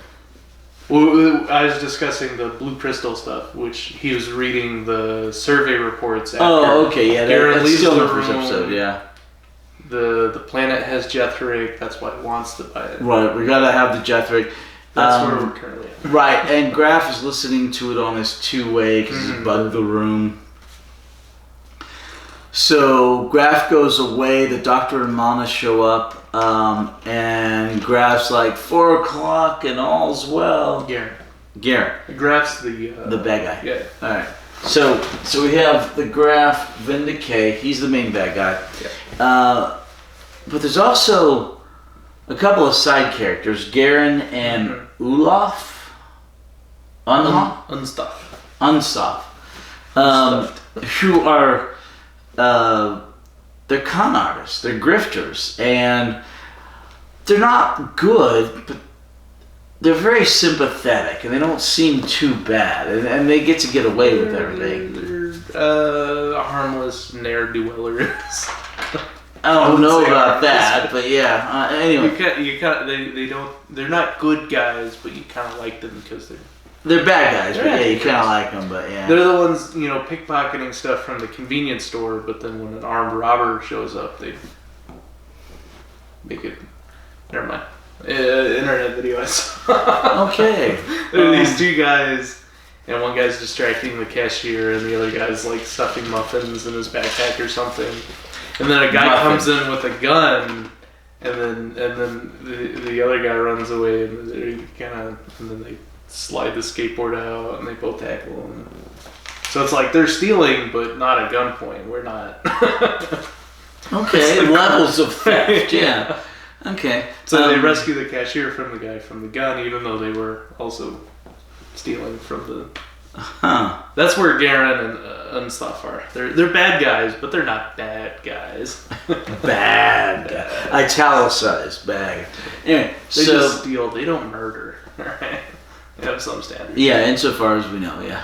Well, I was discussing the Blue Crystal stuff, which he was reading the survey reports after. Oh, okay, yeah, Garen leaves still the in the first room. episode, yeah. The planet has Jethric, that's why he wants to buy it. Right, we gotta have the Jethric. That's where we're currently at. Right, and Graf is listening to it on his two-way because he's bugged the room. So Graf goes away, the doctor and Mana show up, and Graf's like, 4 o'clock and all's well. Garen. Graf's the bad guy. Yeah. Alright. So we have the Graf Vindicate, he's the main bad guy. Yeah. But there's also a couple of side characters, Garen and Olaf. Unstuff. Who are they're con artists, they're grifters, and they're not good, but they're very sympathetic, and they don't seem too bad, and they get away with everything. They're harmless ne'er-do-wellers. I don't know about that, but yeah. Anyway, they're not good guys, but you kind of like them because they're bad guys. But yeah, you kind of like them, but yeah. They're the ones, pickpocketing stuff from the convenience store, but then when an armed robber shows up, they make it. Never mind. Internet video I saw. Okay. There are these two guys, and one guy's distracting the cashier, and the other guy's like stuffing muffins in his backpack or something. And then a guy comes in with a gun, and then the other guy runs away, and then they slide the skateboard out, and they both tackle him. So it's like they're stealing, but not at gunpoint. We're not. Okay, levels of theft. Yeah. Okay. So they rescue the cashier from the guy from the gun, even though they were also stealing from the. Huh. That's where Garen and stuff are. They're bad guys, but they're not bad guys. Bad. Italicized bad. Anyway, they just steal. They don't murder. Right? They have some standards. Yeah, insofar as we know. Yeah.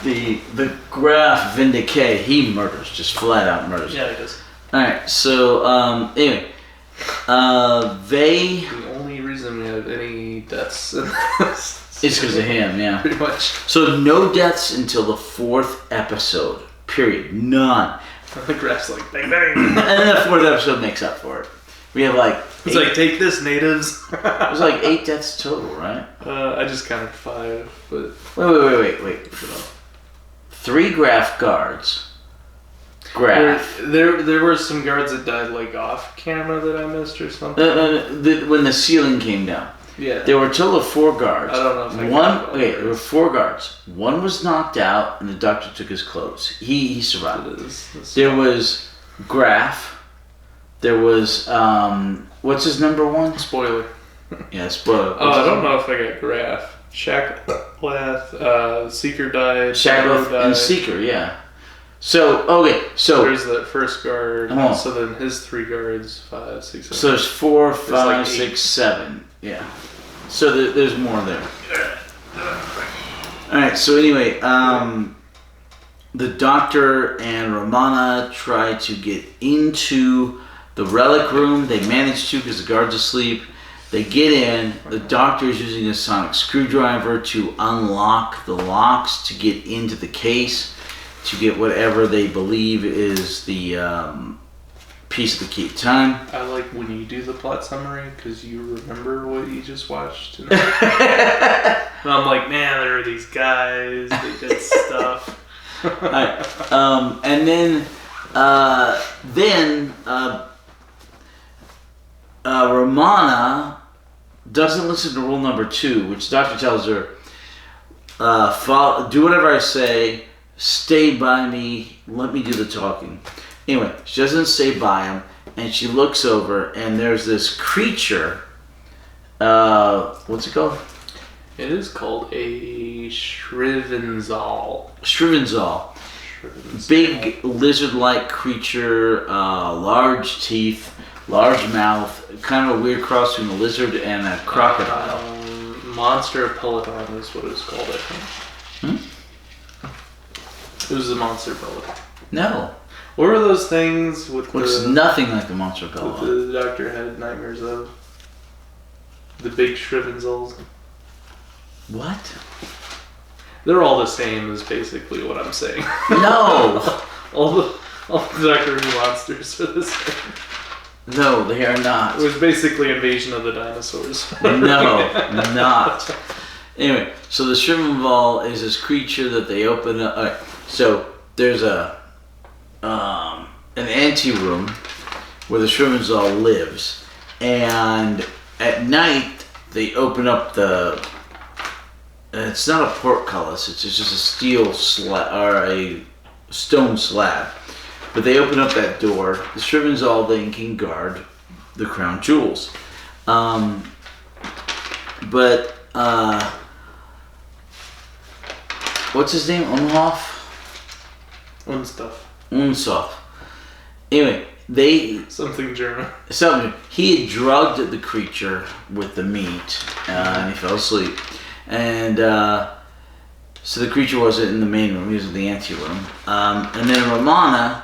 The Graf Vindicate, he murders, just flat out murders. Yeah, he does. All right. So anyway, they. The only reason we have any deaths in this. It's because of him, yeah. Pretty much. So no deaths until the 4th episode. Period. None. The Graf's like bang bang. And then the 4th episode makes up for it. We have like. It's like take this, natives. There's like 8 deaths total, right? I just counted 5, but. Wait. 3 Graf guards. Graf. There were some guards that died like off camera that I missed or something. When the ceiling came down. Yeah. There were a total of 4 guards. I don't know if there were 4 guards. One was knocked out, and the doctor took his clothes. He survived. There was Graf. There was what's his number 1? Spoiler. Yeah, spoiler. Oh, I don't know if I got Graf. Shackleth, Seeker died. Shackleth and Seeker, yeah. So there's the first guard. So then his 3 guards, 5, 6, 7. So there's 4, 5, like 6, 7. Yeah. So there's more there. All right. So anyway, the doctor and Romana try to get into the relic room. They manage to because the guard's asleep. They get in. The doctor is using a sonic screwdriver to unlock the locks to get into the case, to get whatever they believe is the piece of the key to time. I like when you do the plot summary because you remember what you just watched. And I'm like, man, there are these guys. They did stuff. Right. And then Romana doesn't listen to rule number 2, which the doctor tells her, do whatever I say, stay by me, let me do the talking. Anyway, she doesn't stay by him, and she looks over, and there's this creature. What's it called? It is called a Shrivenzal. Shrivenzal. Big lizard-like creature, large teeth, large mouth, kind of a weird cross between a lizard and a crocodile. Monster of Peloton is what it was called, I think. It was the Monster of Peloton. No. What were those things with Looks nothing like the Monster of Peloton. The doctor had nightmares of? The big Shrivenzals. What? They're all the same is basically what I'm saying. No! all the Doctor Who monsters are the same. No, they are not. It was basically Invasion of the Dinosaurs. No, not. Anyway, so the Shrivenzal is this creature that they open up. Right, so there's an anteroom where the Shrivenzal lives, and at night they open up the. It's not a portcullis; it's just a steel slab or a stone slab. But they open up that door. The Shrivenzal then can guard the crown jewels. What's his name? Unsoff. Anyway, something German. He had drugged the creature with the meat, and he fell asleep. And so the creature wasn't in the main room; he was in the anteroom. And then Romana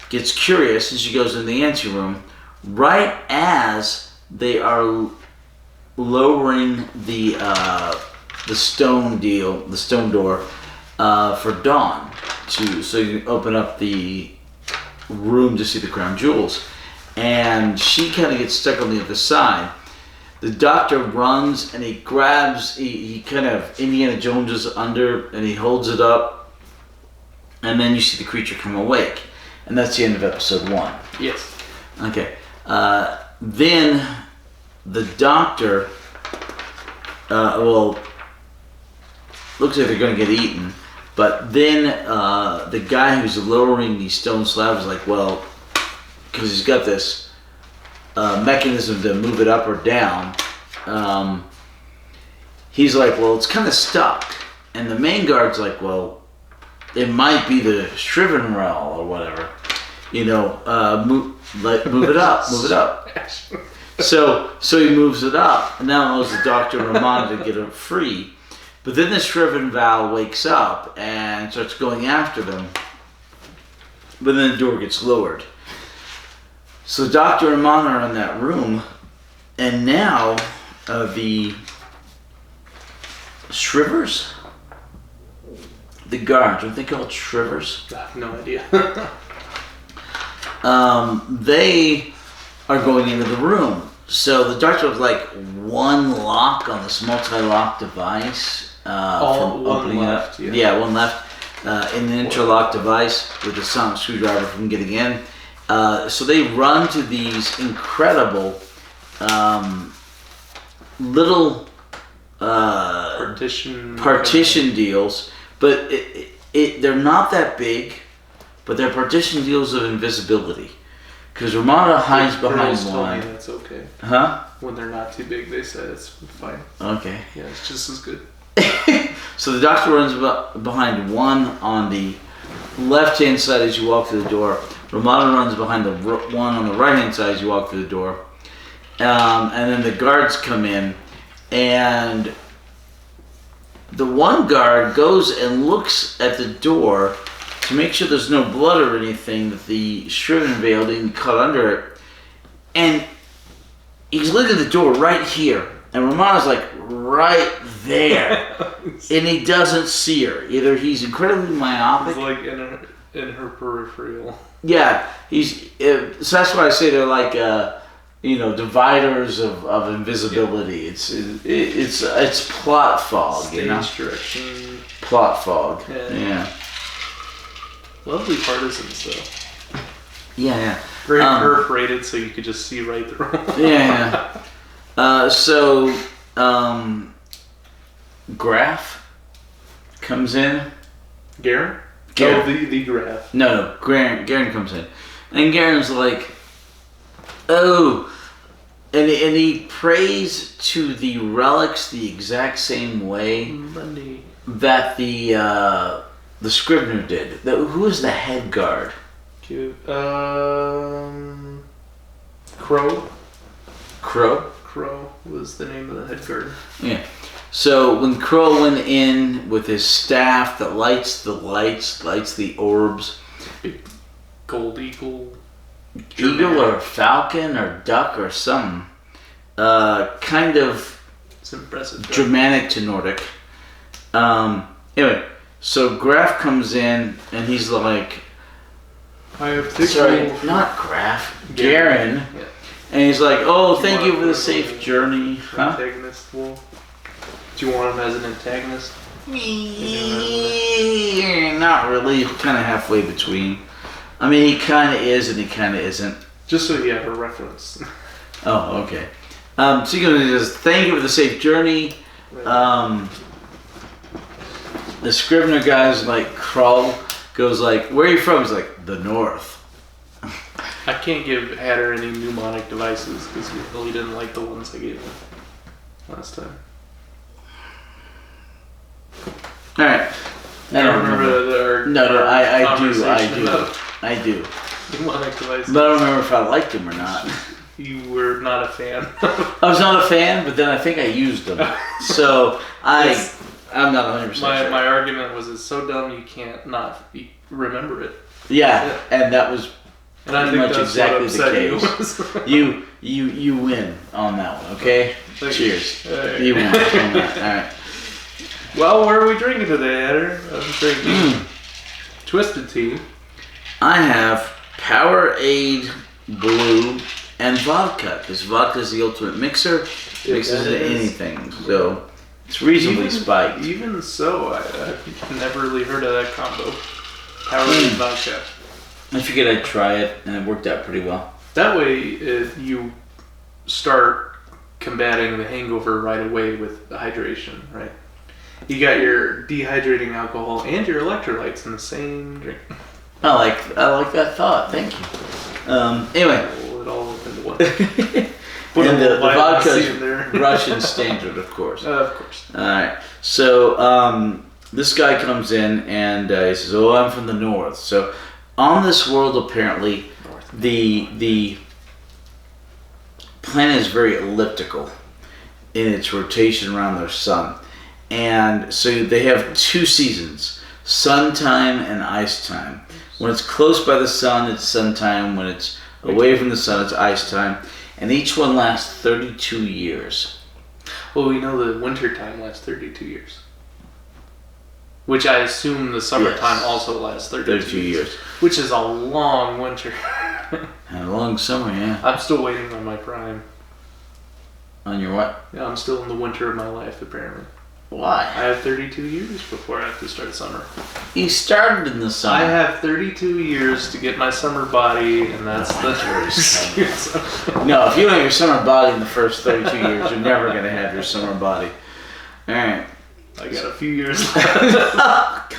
gets curious, and she goes in the anteroom right as they are lowering the stone door for Dawn so you can open up the room to see the crown jewels. And she kind of gets stuck on the other side. The doctor runs and he grabs, he kind of Indiana Joneses under, and he holds it up, and then you see the creature come awake. And that's the end of episode 1. Yes. Okay. Then the doctor, looks like they're going to get eaten. But then the guy who's lowering these stone slabs is like, well, because he's got this mechanism to move it up or down, he's like, well, it's kind of stuck. And the main guard's like, well, it might be the Shrivenzal or whatever. Move it up. So he moves it up, and now allows the doctor and Romana to get it free. But then the Shrivenzal wakes up and starts going after them. But then the door gets lowered. So Doctor and Romana are in that room, and now the Shrivers, the guards, aren't they called Shrivers? I have no idea. They are going into the room. So the doctor was like one lock on this multi-lock device from opening left, it up. Yeah, one left in the interlock device with the sonic screwdriver from getting in. So they run to these incredible little partition deals, but they're not that big, but they're partition deals of invisibility. Because Romana hides behind one. That's okay. Huh? When they're not too big, they said it's fine. Okay. Yeah, it's just as good. So the doctor runs behind one on the left-hand side as you walk through the door. Romana runs behind the one on the right-hand side as you walk through the door. And then the guards come in, and the one guard goes and looks at the door to make sure there's no blood or anything, that the Shrivenzal didn't cut under it. And he's looking at the door right here, and Romana's like right there, and he doesn't see her. Either he's incredibly myopic. He's like in her peripheral. Yeah, so that's why I say they're like dividers of invisibility. It's plot fog, Stage direction. Plot fog. Yeah. Lovely partisans though. Yeah. Very perforated, so you could just see right through. Yeah. So Graf comes in. Garen? Garen. Oh, the Graf. No, Garen comes in. And Garen's like, oh, and he prays to the relics the exact same way that the Scrivener did. Who was the head guard? Crow. Crow Was the name of the head guard. Yeah. So when Crow went in with his staff that lights the lights, lights the orbs. Gold eagle. Eagle or falcon or duck or something. Kind of it's impressive. Germanic to Nordic. Anyway, so Graf comes in and he's like, I have not Graf, Garen. Yeah. And he's like, oh, thank you for the safe journey. Antagonist wolf. Do you want him as an antagonist? Not really. Kind of halfway between. I mean, he kind of is and he kind of isn't. Just so you have a reference. Oh, okay. So you're going to just thank you for the safe journey. The Scrivener guy's like, Krull goes like, where are you from? He's like, the north. I can't give Hatter any mnemonic devices because he really didn't like the ones I gave him last time. Alright. I don't remember I do. Mnemonic devices. But I don't remember if I liked them or not. You were not a fan. I was not a fan, but then I think I used them. So I'm not 100% sure. My argument was it's so dumb you can't not remember it. Yeah, and that was pretty much exactly the case. You win on that one, okay? Cheers. You win on that. Alright. Well, what are we drinking today, Hatter? I'm drinking Twisted Tea. I have Powerade Blue and vodka, because vodka is the ultimate mixer. It mixes into anything, so it's reasonably spiked. Even so, I've never really heard of that combo. Powerade vodka. I figured I'd try it, and it worked out pretty well. That way, you start combating the hangover right away with the hydration, right? You got your dehydrating alcohol and your electrolytes in the same drink. I like that thought. Thank you. Anyway. Roll it all up into one. And the vodka is Russian standard, of course. Of course. All right. So this guy comes in and he says, "Oh, I'm from the north." So on this world, apparently, the planet is very elliptical in its rotation around their sun, and so they have 2 seasons: sun time and ice time. When it's close by the sun, it's sun time. When it's away from the sun, it's ice time. And each one lasts 32 years. Well, we know the winter time lasts 32 years. Which I assume the summertime also lasts 32 years. Which is a long winter. And a long summer, yeah. I'm still waiting on my prime. On your what? Yeah, I'm still in the winter of my life, apparently. Why? I have 32 years before I have to start summer. You started in the summer. I have 32 years to get my summer body, and that's the excuse. No, if you don't have your summer body in the first 32 years, you're never going to have your summer body. All right. I got a few years left.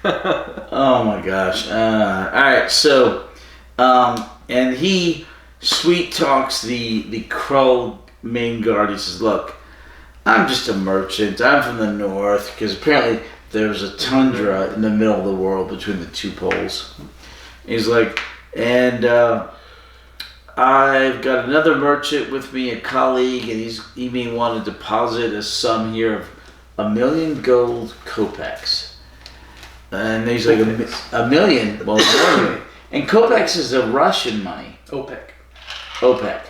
Oh my gosh. All right, so, and he sweet talks the Krull main guard. He says, "Look, I'm just a merchant. I'm from the north," because apparently there's a tundra in the middle of the world between the 2 poles. He's like, and I've got another merchant with me, a colleague, and he may want to deposit a sum here of 1,000,000 gold kopecks. And he's like, a million? Well, and kopecks is a Russian money. OPEC. OPEC.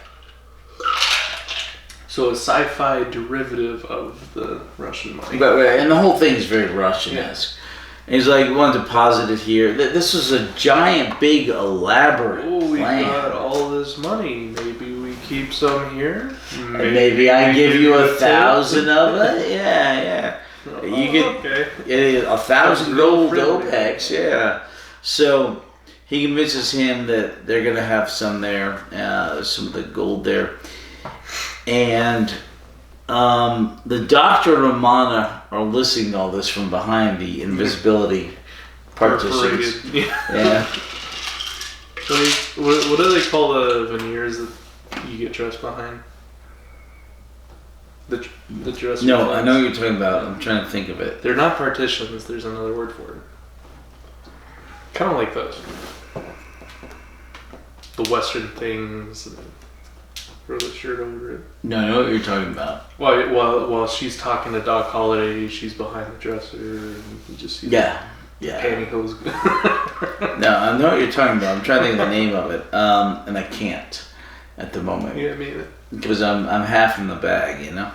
So a sci-fi derivative of the Russian mummy. And the whole thing is very Russian-esque. And he's like, we want to deposit it here. This was a giant, big, elaborate plan. We got all this money. Maybe we keep some here. Maybe I give you 1,000 of it. Yeah. You get 1,000 gold OPEX. Yeah. So he convinces him that they're gonna have some there, some of the gold there, and the Doctor and Romana are listening to all this from behind the invisibility partitions. Yeah. What do they call the veneers that you get dressed behind? The dress. No, I know what you're talking about. I'm trying to think of it. They're not partitions. There's another word for it. Kind of like those. The Western things. Throw the shirt over it. No, I know what you're talking about. While she's talking to Doc Holliday, she's behind the dresser, and you just see pantyhose. No, I know what you're talking about. I'm trying to think of the name of it, and I can't at the moment. Yeah, me either. Because I'm half in the bag, you know.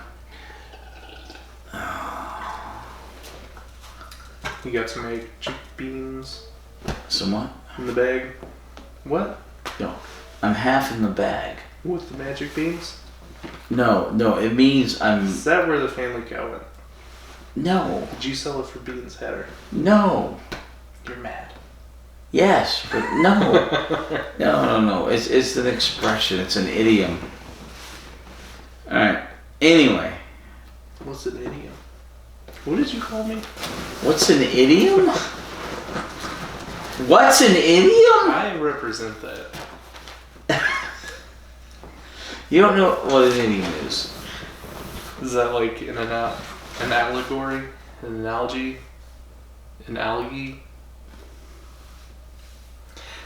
You got some magic beans. Some what? In the bag. What? No, I'm half in the bag. With the magic beans? No, it means I'm... Is that where the family cow went? No. Did you sell it for beans, Hatter? No. You're mad. Yes, but no. No. It's an expression. It's an idiom. Alright. Anyway. What's an idiom? What did you call me? What's an idiom? What's an idiom? I represent that. You don't know what an idiom is. Is that like an allegory? An analogy? An algae?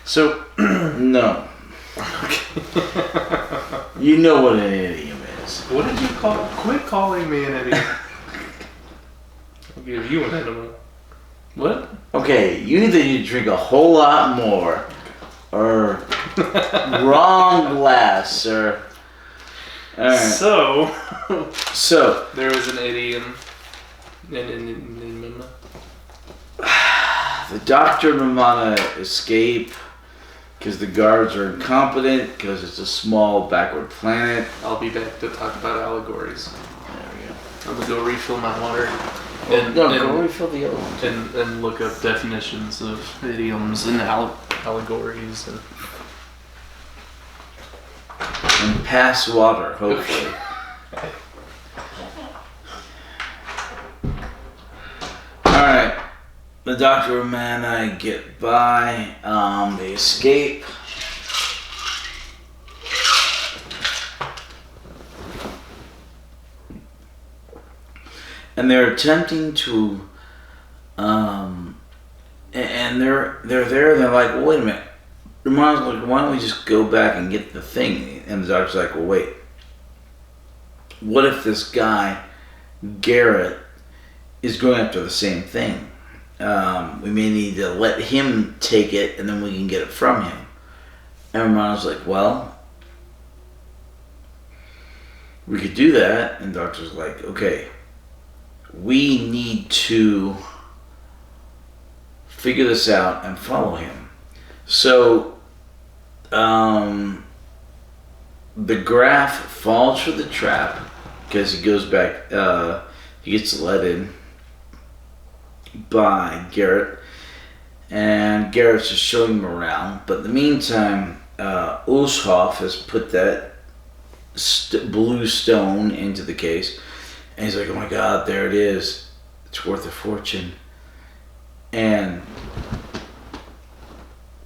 So... No. Okay. You know what an idiom is. What did you call... Quit calling me an idiom. I'll give you an enema. What? Okay, you either need to drink a whole lot more, or wrong glass, or... Alright. So... There was an idiom. The Doctor and Romana escape because the guards are incompetent, because it's a small backward planet. I'll be back to talk about allegories. There we go. I'm gonna go refill my water. Go refill the other one. And look up definitions of idioms and allegories And pass water, hopefully. Alright. The Doctor and Romana get by. They escape. And they're attempting to, and they're there. And they're like, well, wait a minute. Romana's like, why don't we just go back and get the thing? And the Doctor's like, well, wait. What if this guy, Garrett, is going after the same thing? We may need to let him take it, and then we can get it from him. And Romana's like, well, we could do that. And the Doctor's like, okay. We need to figure this out and follow him. So, the Graf falls for the trap because he goes back, he gets let in by Garrett, and Garrett's just showing him around. But in the meantime, Ushoff has put that blue stone into the case. And he's like, oh my God, there it is. It's worth a fortune. And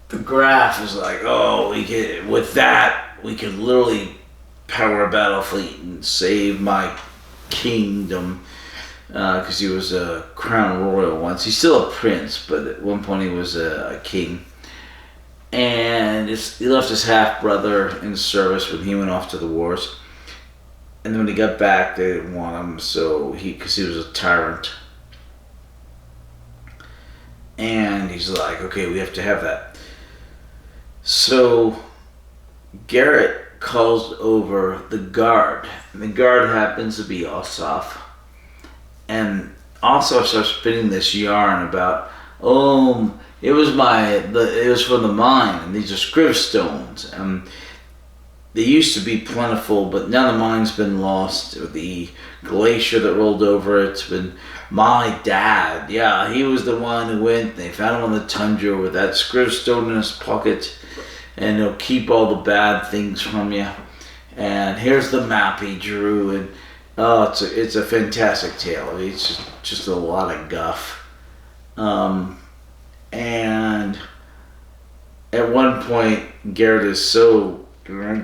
the Graf is like, oh, with that, we could literally power a battle fleet and save my kingdom. Because he was a crown royal once. He's still a prince, but at one point he was a king. And he left his half-brother in service when he went off to the wars. And then when he got back, they didn't want him, because he was a tyrant. And he's like, okay, we have to have that. So Garrett calls over the guard. And the guard happens to be Ossoff. And Ossoff starts spinning this yarn about, it was from the mine, and these are scriv stones. They used to be plentiful, but now the mine's been lost. The glacier that rolled over it's been my dad. Yeah, he was the one who went. They found him on the tundra with that scriv stone in his pocket, and he'll keep all the bad things from you. And here's the map he drew, and it's a fantastic tale. It's just a lot of guff. And at one point, Garrett is so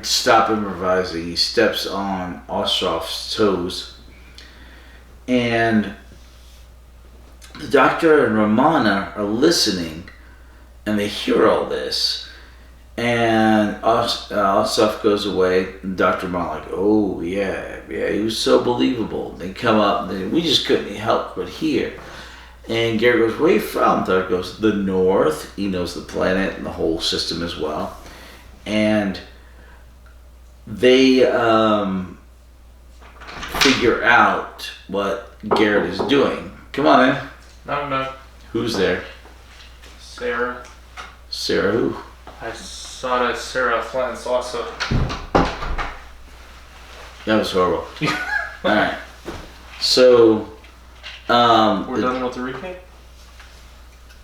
stop improvising. He steps on Ossoff's toes, and the doctor and Romana are listening, and they hear all this. And Ossoff goes away, and Dr. Romana like, oh yeah, he was so believable. They come up, and we just couldn't help but hear. And Garrett goes, where are you from? Doctor goes, the north. He knows the planet and the whole system as well. And they figure out what Garrett is doing. Come on in. No. Who's there? Sarah. Sarah who? I saw that Sarah Flint's also. That was horrible. Alright. So, we're done with the recap?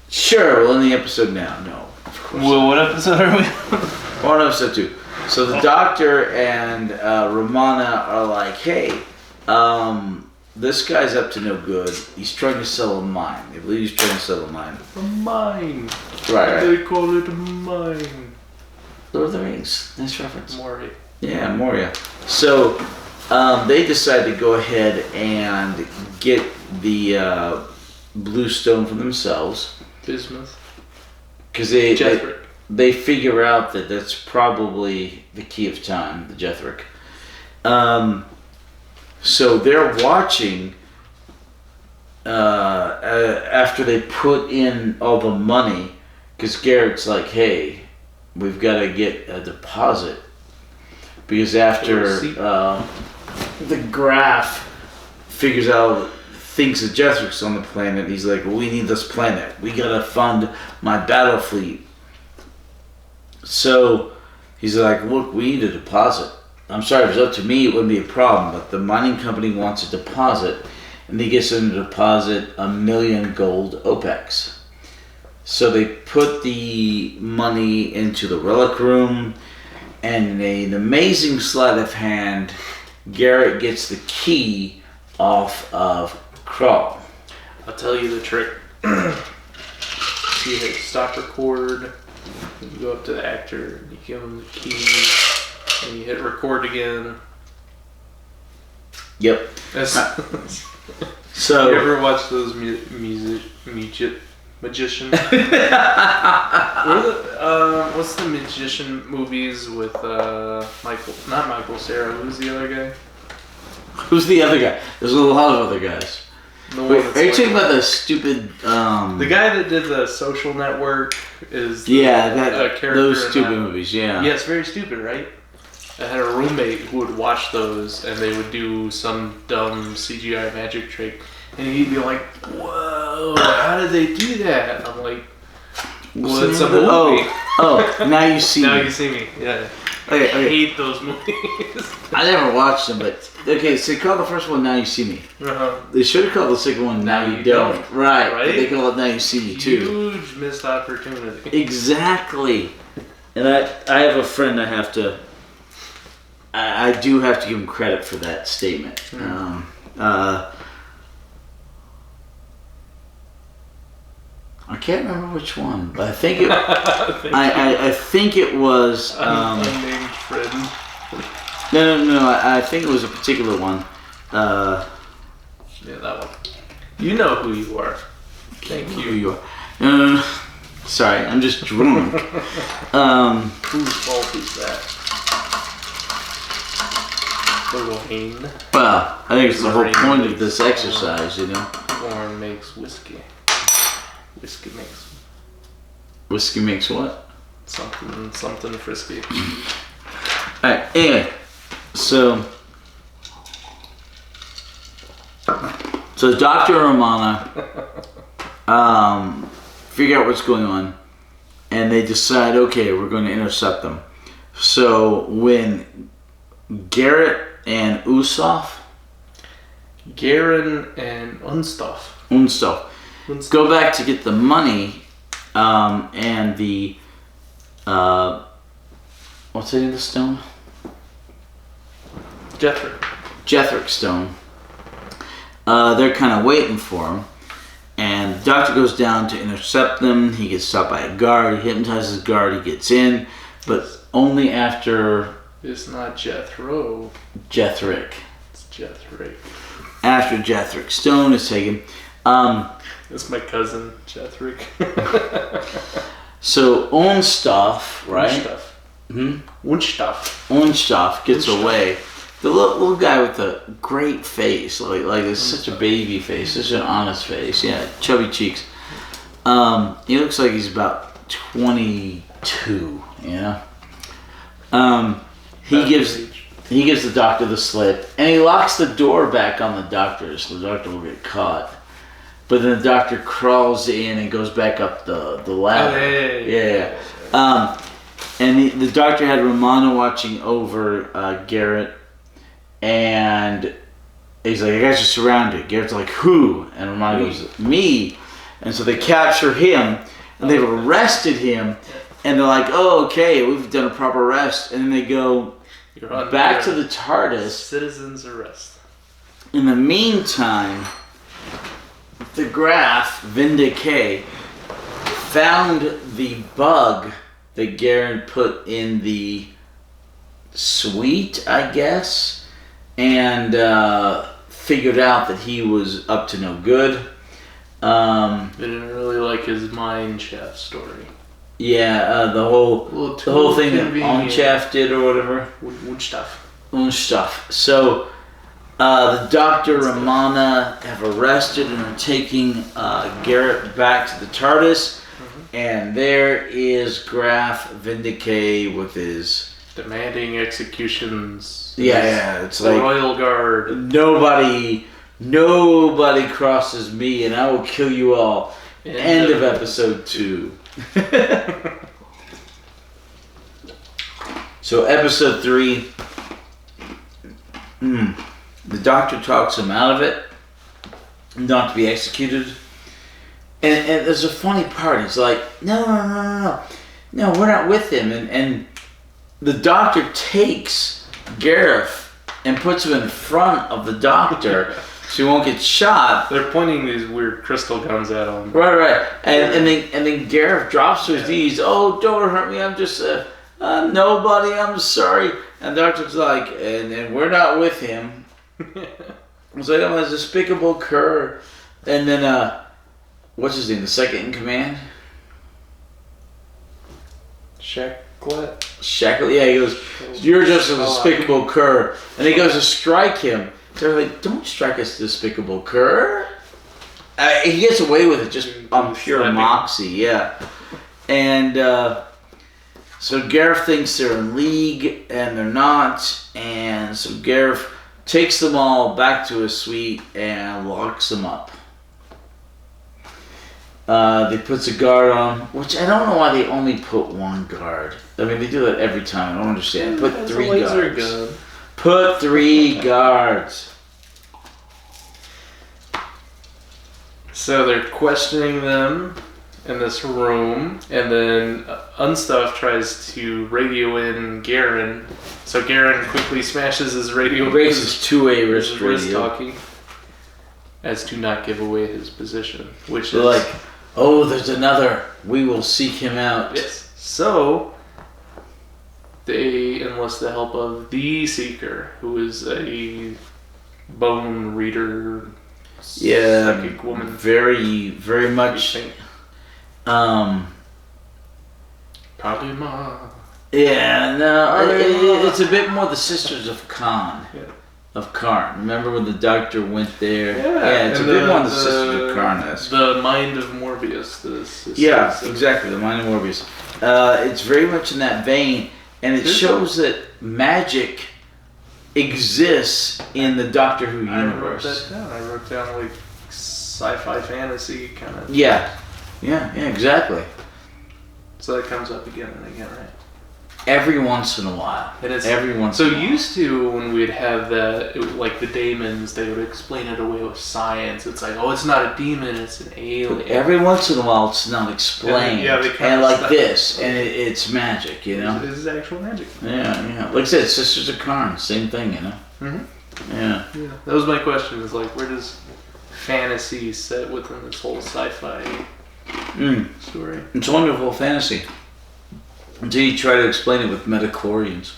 Sure, we're in the episode now. No, of course. Well, what episode are we We're on episode 2. So the doctor and Romana are like, hey, this guy's up to no good. He's trying to sell a mine. They believe he's trying to sell a mine. A mine. Right. They call it a mine. Lord of the Rings. Nice reference. Moria. Yeah, Moria. So they decide to go ahead and get the blue stone for themselves. Bismuth. Because they figure out that that's probably the key of time, the Jethric. So they're watching after they put in all the money, because Garrett's like, hey, we've got to get a deposit. Because after the Graf figures out, thinks the Jethric's on the planet, he's like, well, we need this planet. We got to fund my battle fleet. So he's like, look, we need a deposit. I'm sorry, if it was up to me, it wouldn't be a problem, but the mining company wants a deposit, and he gets them to deposit 1 million gold OPEX. So they put the money into the relic room, and in an amazing sleight of hand, Garrett gets the key off of Krull. I'll tell you the trick. You hit stop record, you go up to the actor, and you give him the key, and you hit record again. Yep. So you ever watch those magician? What's the magician movies with Michael? Not Michael Cera. Who's the other guy? Who's the other guy? There's a lot of other guys. Wait, are you talking about the stupid? The guy that did the Social Network is character. Those stupid movies. Yeah. Yeah, it's very stupid, right? I had a roommate who would watch those, and they would do some dumb CGI magic trick, and he'd be like, "Whoa, how did they do that?" And I'm like, "Well, it's a movie." Oh, Now You See Me. Now You See Me. Yeah. Okay. I hate those movies. I never watched them, but okay. So they call the first one "Now You See Me." Uh-huh. They should have called the second one "Now You Don't." Right? But they call it "Now You See Me" too. Huge missed opportunity. Exactly. And I have a friend I do have to give him credit for that statement. I can't remember which one, but I think it. I think it was. Unnamed friend. No. I think it was a particular one. Yeah, that one. You know who you are. Thank you. Who you are? Sorry, I'm just drunk. Whose fault is that? Lorraine. Well, I think it's the whole point of this exercise, you know. Corn makes whiskey. Whiskey makes what? Something frisky. Alright, anyway. So Dr. Romana figure out what's going on, and they decide, okay, we're going to intercept them. So when Garrett and Garen and Unstuff go back to get the money, and the what's the name of the stone? Jethric stone. They're kind of waiting for him, and the doctor goes down to intercept them. He gets stopped by a guard. He hypnotizes the guard. He gets in, but only after. It's not Jethro. Jethric. It's Jethric. After Jethric stone is taken. That's my cousin, Jethric. So Unstuff, right? Unstuff gets away. The little guy with the great face, like it's such a baby face, such an honest face. Yeah, chubby cheeks. He looks like he's about 22. Yeah. He gives the doctor the slip, and he locks the door back on the doctor, so the doctor will get caught. But then the doctor crawls in and goes back up the ladder. Yeah. And the doctor had Romana watching over Garrett, and he's like, "I got you surrounded." Garrett's like, "Who?" And Romana goes, "Me." And so they capture him, and they've arrested him, and they're like, "Oh, okay, we've done a proper arrest." And then they go back to the TARDIS. Citizen's arrest. In the meantime, the Graf, Vindicate, found the bug that Garen put in the suite, I guess, and figured out that he was up to no good. They didn't really like his mine shaft story. Yeah, the whole thing that Onchaff did or whatever. Unstuff. So the Doctor, Romana have arrested and are taking Garrett back to the TARDIS, and there is Graf Vindicate with his demanding executions. Yeah, it's the like Royal Guard. Nobody crosses me, and I will kill you all. End of episode 2. So episode 3, the Doctor talks him out of it, not to be executed. And there's a funny part. He's like, no, we're not with him. And the Doctor takes Gareth and puts him in front of the Doctor so he won't get shot. They're pointing these weird crystal guns at him. Right. And then Gareth drops to his knees. Oh, don't hurt me. I'm just nobody. I'm sorry. And the Doctor's like, and we're not with him. It's like, I'm a despicable cur. And then, what's his name? The second in command? Shacklet. Yeah, he goes, you're just a despicable cur. And he goes to strike him. They're like, don't strike us, despicable cur. He gets away with it just on pure moxie, yeah. And so Gareth thinks they're in league, and they're not. And so Gareth takes them all back to his suite and locks them up. They puts a guard on, which I don't know why they only put one guard. I mean, they do that every time. I don't understand. Put 3 guards. Gun. Put 3 guards. So they're questioning them in this room, and then Unstuff tries to radio in Garen. So Garen quickly smashes his radio. Breaks his 2-way wrist radio. Talking, as to not give away his position, which they're is like, oh, there's another. We will seek him out. Yes. So they enlist the help of the Seeker, who is a bone reader. Psychic woman. Very, very much. Kalima. Yeah, no, it's a bit more the Sisters of Khan. Yeah. Of Karn. Remember when the Doctor went there? Yeah, it's a bit more the Sisters of Karn. The Mind of Morbius. Exactly, the Mind of Morbius. It's very much in that vein, and it shows that magic exists in the Doctor Who universe. I wrote that down. I wrote down like sci-fi fantasy kind of. Yeah, exactly. So that comes up again and again, right? Every once in a while. It is. Every once in a while. So used to, when we'd have that, like the daemons, they would explain it away with science. It's like, oh, it's not a demon, it's an alien. But every once in a while, it's not explained. Yeah, they kind and of like this, and it's magic, you know? This is actual magic. Yeah. Like I said, Sisters of Karn, same thing, you know? Mm-hmm. Yeah. That was my question, is like, where does fantasy sit within this whole sci-fi story? It's wonderful fantasy. Until you try to explain it with metachlorians.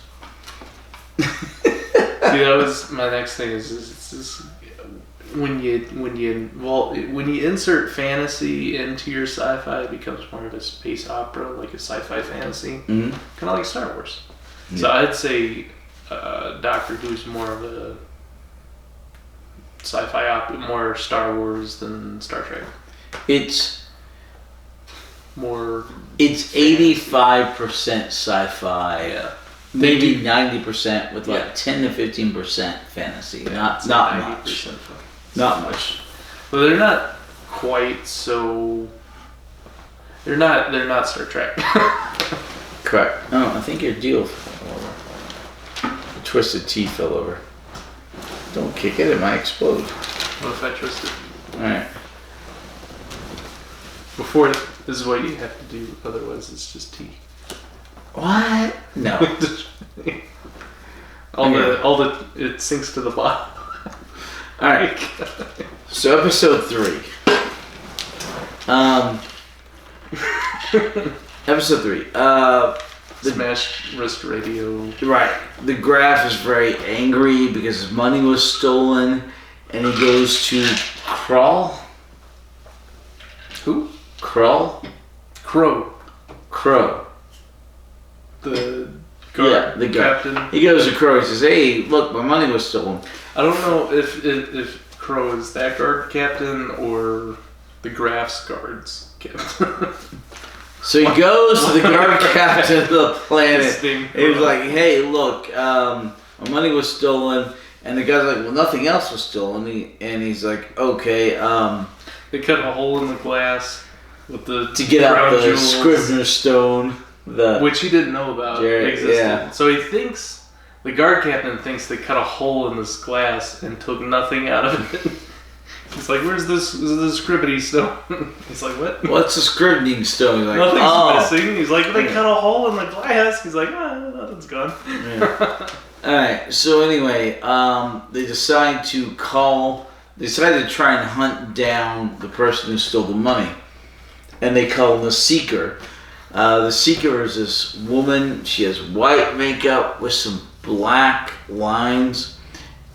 See, that was my next thing. Is when you insert fantasy into your sci-fi, it becomes more of a space opera, like a sci-fi fantasy, kind of like Star Wars. Yeah. So I'd say Doctor Who's more of a sci-fi opera, more Star Wars than Star Trek. It's 85% sci-fi. Yeah. Maybe 90% with like 10 to 15% fantasy. Not much. Not much. But they're not quite so. They're not Star Trek. Correct. Oh, I think your deal fell over. The twisted tea fell over. Don't kick it, it might explode. What if I twist it? Alright. Before, this is what you have to do, otherwise it's just tea. What? No. It sinks to the bottom. Alright. So episode 3. Episode 3. Smash wrist radio. Right. The Graf is very angry because his money was stolen, and he goes to Krull. Who? Krull? Crow. The guard, yeah, the guard. captain. He goes to Crow. He says, "Hey, look, my money was stolen." I don't know if Crow is that guard captain or the Graf's guards captain. So he goes to the guard captain of the planet. He was like, "Hey, look, my money was stolen," and the guy's like, "Well, nothing else was stolen." And he's like, "Okay." They cut a hole in the glass with to get out the jewels. Scrivener's stone. Which he didn't know about existed. Yeah. So he thinks, the guard captain thinks they cut a hole in this glass and took nothing out of it. He's like, where's this scrivening stone? He's like, what? What's a scrivening stone? He's like, nothing's missing. He's like, they cut a hole in the glass. He's like, nothing's gone. Yeah. Alright, so anyway, they decide to try and hunt down the person who stole the money. And they call him the Seeker. The Seeker is this woman. She has white makeup with some black lines,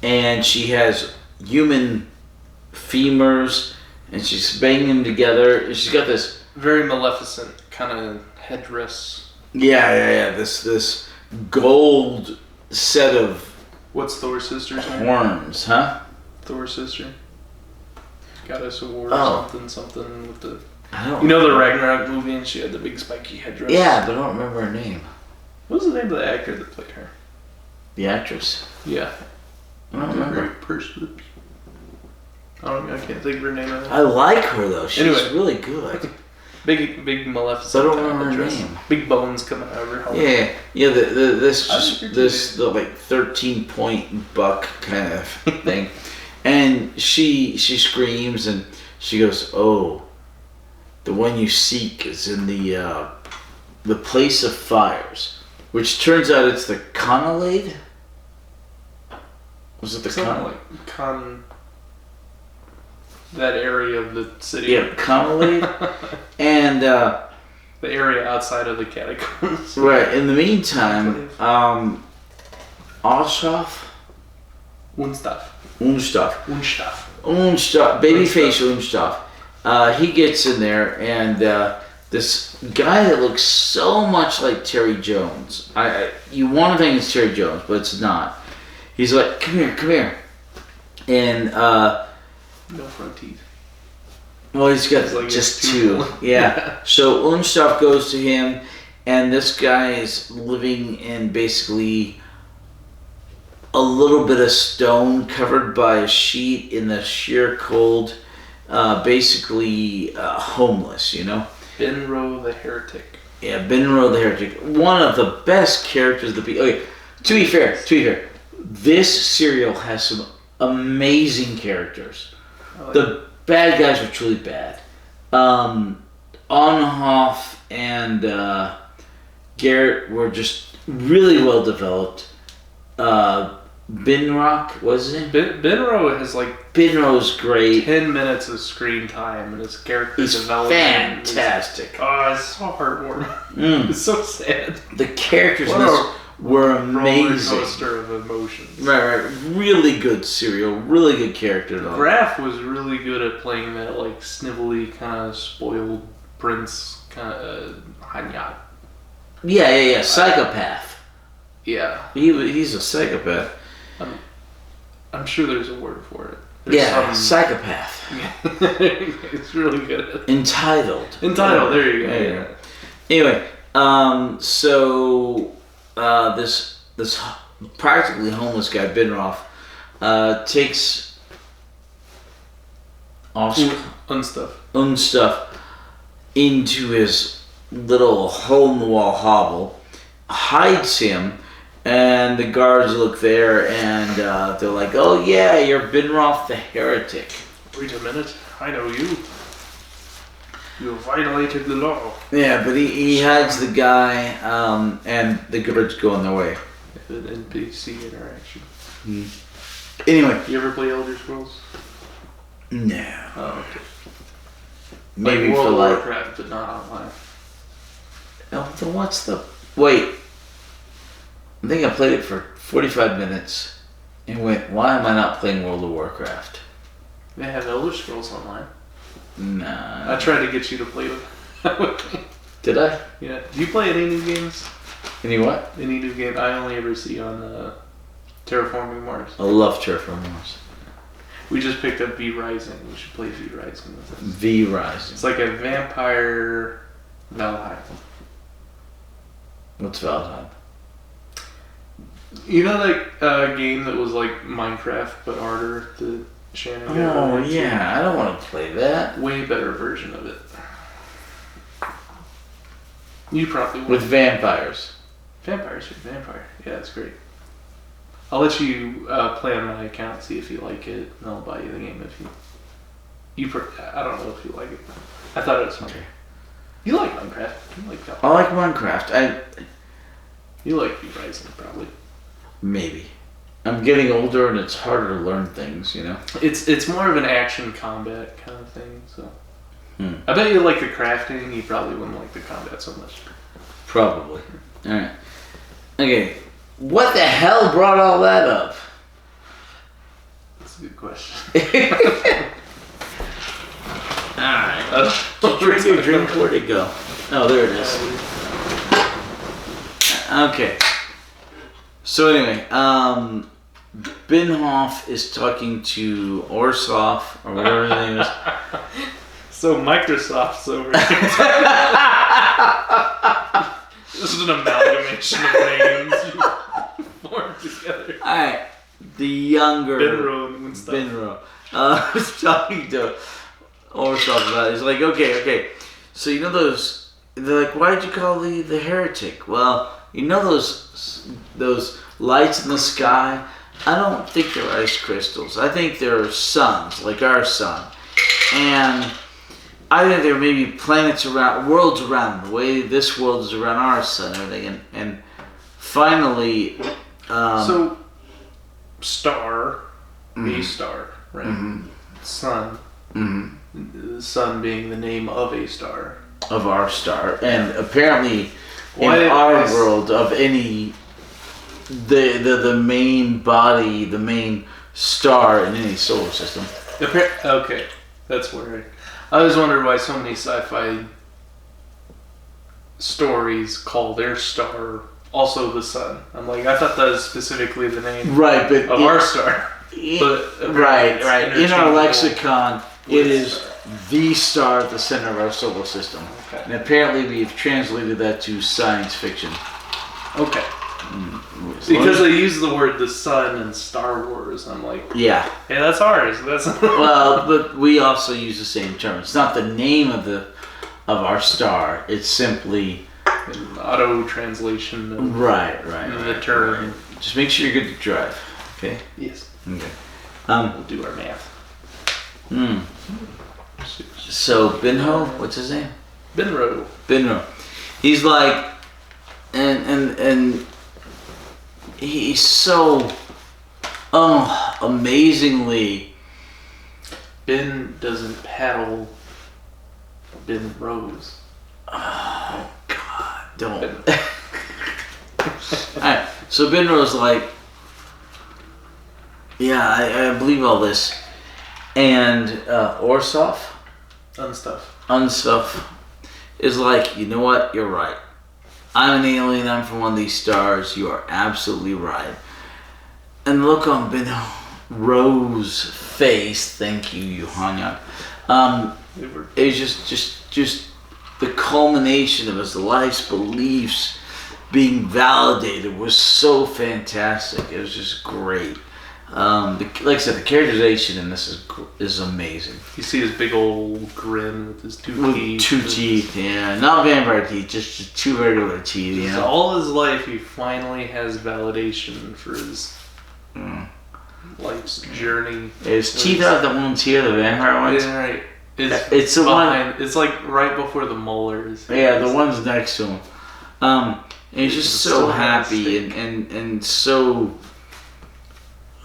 and she has human femurs, and she's banging them together. And she's got this very Maleficent kind of headdress. Yeah. This gold set of what's Thor's sister's name? Horns, huh? Thor's sister. Goddess of War, something with the. You know the Ragnarok movie, and she had the big spiky headdress? Yeah, but I don't remember her name. What was the name of the actor that played her? The actress? Yeah. I don't remember. Great person. I can't think of her name. I like her, though. She's really good. Big Maleficent. I don't remember her name. Big bones coming out of her helmet. Yeah. The like 13-point buck kind of thing. And she screams, and she goes, "Oh, the one you seek is in the place of fires," which turns out it's the Connolade. Was it the Connolade? That area of the city. Yeah, Connolade, and the area outside of the catacombs. Right. In the meantime, Oshoff. Unstaff. Babyface Unstaff. He gets in there, and this guy that looks so much like Terry Jones. You want to think it's Terry Jones, but it's not. He's like, come here. And no front teeth. Well, he's got just two. Yeah. So Unstaff goes to him, and this guy is living in basically a little bit of stone covered by a sheet in the sheer cold, basically homeless, you know? Benro the Heretic. Yeah, Benro the Heretic. One of the best characters okay, to be fair, this serial has some amazing characters. The bad guys are truly bad. Onhoff and Garrett were just really well developed. Binrock, what's his name? Benro has Binro's great. 10 minutes of screen time, and his character He's development fantastic. It's so heartwarming. It's so sad. The characters in this were amazing. Roller coaster of emotions. Right. Really good serial. Really good character. Graf was really good at playing that snivelly kind of spoiled prince kind of hanyat. Yeah. Psychopath. Yeah. He's a psychopath. I'm sure there's a word for it. There's psychopath. It's really good at it. Entitled. There you go. Yeah. Anyway, so this practically homeless guy, Binroff, takes stuff into his little hole-in-the-wall hovel, hides him, and the guards look there, and they're like, "Oh yeah, you're Binroff the Heretic." Wait a minute, I know you. You violated the law. Yeah, but he hides the guy, and the guards go on their way. An NPC interaction. Anyway. You ever play Elder Scrolls? No. Oh, okay. Maybe World for of Warcraft, but not online. Oh, then what's the... Wait. I think I played it for 45 minutes and went, why am I not playing World of Warcraft? They have Elder Scrolls online. Nah. I tried to get you to play with me. Did I? Yeah. Do you play any new games? Any what? Any new game? I only ever see on Terraforming Mars. I love Terraforming Mars. We just picked up V Rising. We should play V Rising with us. V Rising. It's like a vampire Valheim. What's Valheim? You know that game that was like Minecraft but harder? The Shannon. Oh yeah, I don't want to play that. Way better version of it. You probably would. With vampires. Vampire. Yeah, it's great. I'll let you play on my account, see if you like it, and I'll buy you the game if I don't know if you like it. I thought it was fun. Okay. You like Minecraft. You like that. I like Minecraft. You like V Rising, probably. Maybe. I'm getting older and it's harder to learn things, you know? It's more of an action combat kind of thing, so... I bet you like the crafting, you probably wouldn't like the combat so much. Probably. Alright. Okay. What the hell brought all that up? That's a good question. Alright. Drink your drink, where'd it go? Oh, there it is. Okay. So anyway, Binhoff is talking to Orsoff, or whatever his name is. So Microsoft's over here. This is an amalgamation of names you formed together. Alright, the younger Binro was talking to Orsoff about it. He's like, okay, so you know those, they're like, why'd you call the heretic? Well, you know those lights in the sky? I don't think they're ice crystals. I think they're suns, like our sun. And I think there may be planets around, worlds around the way this world is around our sun and everything. And finally... so, star, a star, right? Mm-hmm. Sun. Mm-hmm. The sun being the name of a star. Of our star. And apparently in our world of any... The main body, the main star in any solar system. Okay, that's weird. I always wondered why so many sci-fi stories call their star also the sun. I'm like, I thought that was specifically the name of our star. Right. In our lexicon, it is the star at the center of our solar system. Okay. And apparently we've translated that to science fiction. Okay. Because they use the word the sun in Star Wars. I'm like, yeah. Hey, that's ours. That's Well, but we also use the same term. It's not the name of our star. It's simply an auto translation of right. the term. Right. Just make sure you're good to drive. Okay? Yes. Okay. We'll do our math. So Binho, what's his name? Binro. He's like, and he's so, amazingly. Ben doesn't paddle. Ben rows. Oh God! Don't. Alright, so Binro's like, yeah, I believe all this, and Orsov. Unstuff is like, you know what? You're right. I'm an alien. I'm from one of these stars. You are absolutely right. And the look on Ben Rose's face. Thank you, Yohanyak. It was just the culmination of his life's beliefs being validated was so fantastic. It was just great. Like I said, the characterization in this is amazing. You see his big old grin with his two teeth. Yeah, not vampire teeth, just two regular teeth. You know, all his life he finally has validation for his life's journey. His teeth are the ones here, the vampire ones. Yeah, right. It's the one. It's like right before the molars. Yeah, the ones next to him. And he's just so happy and so.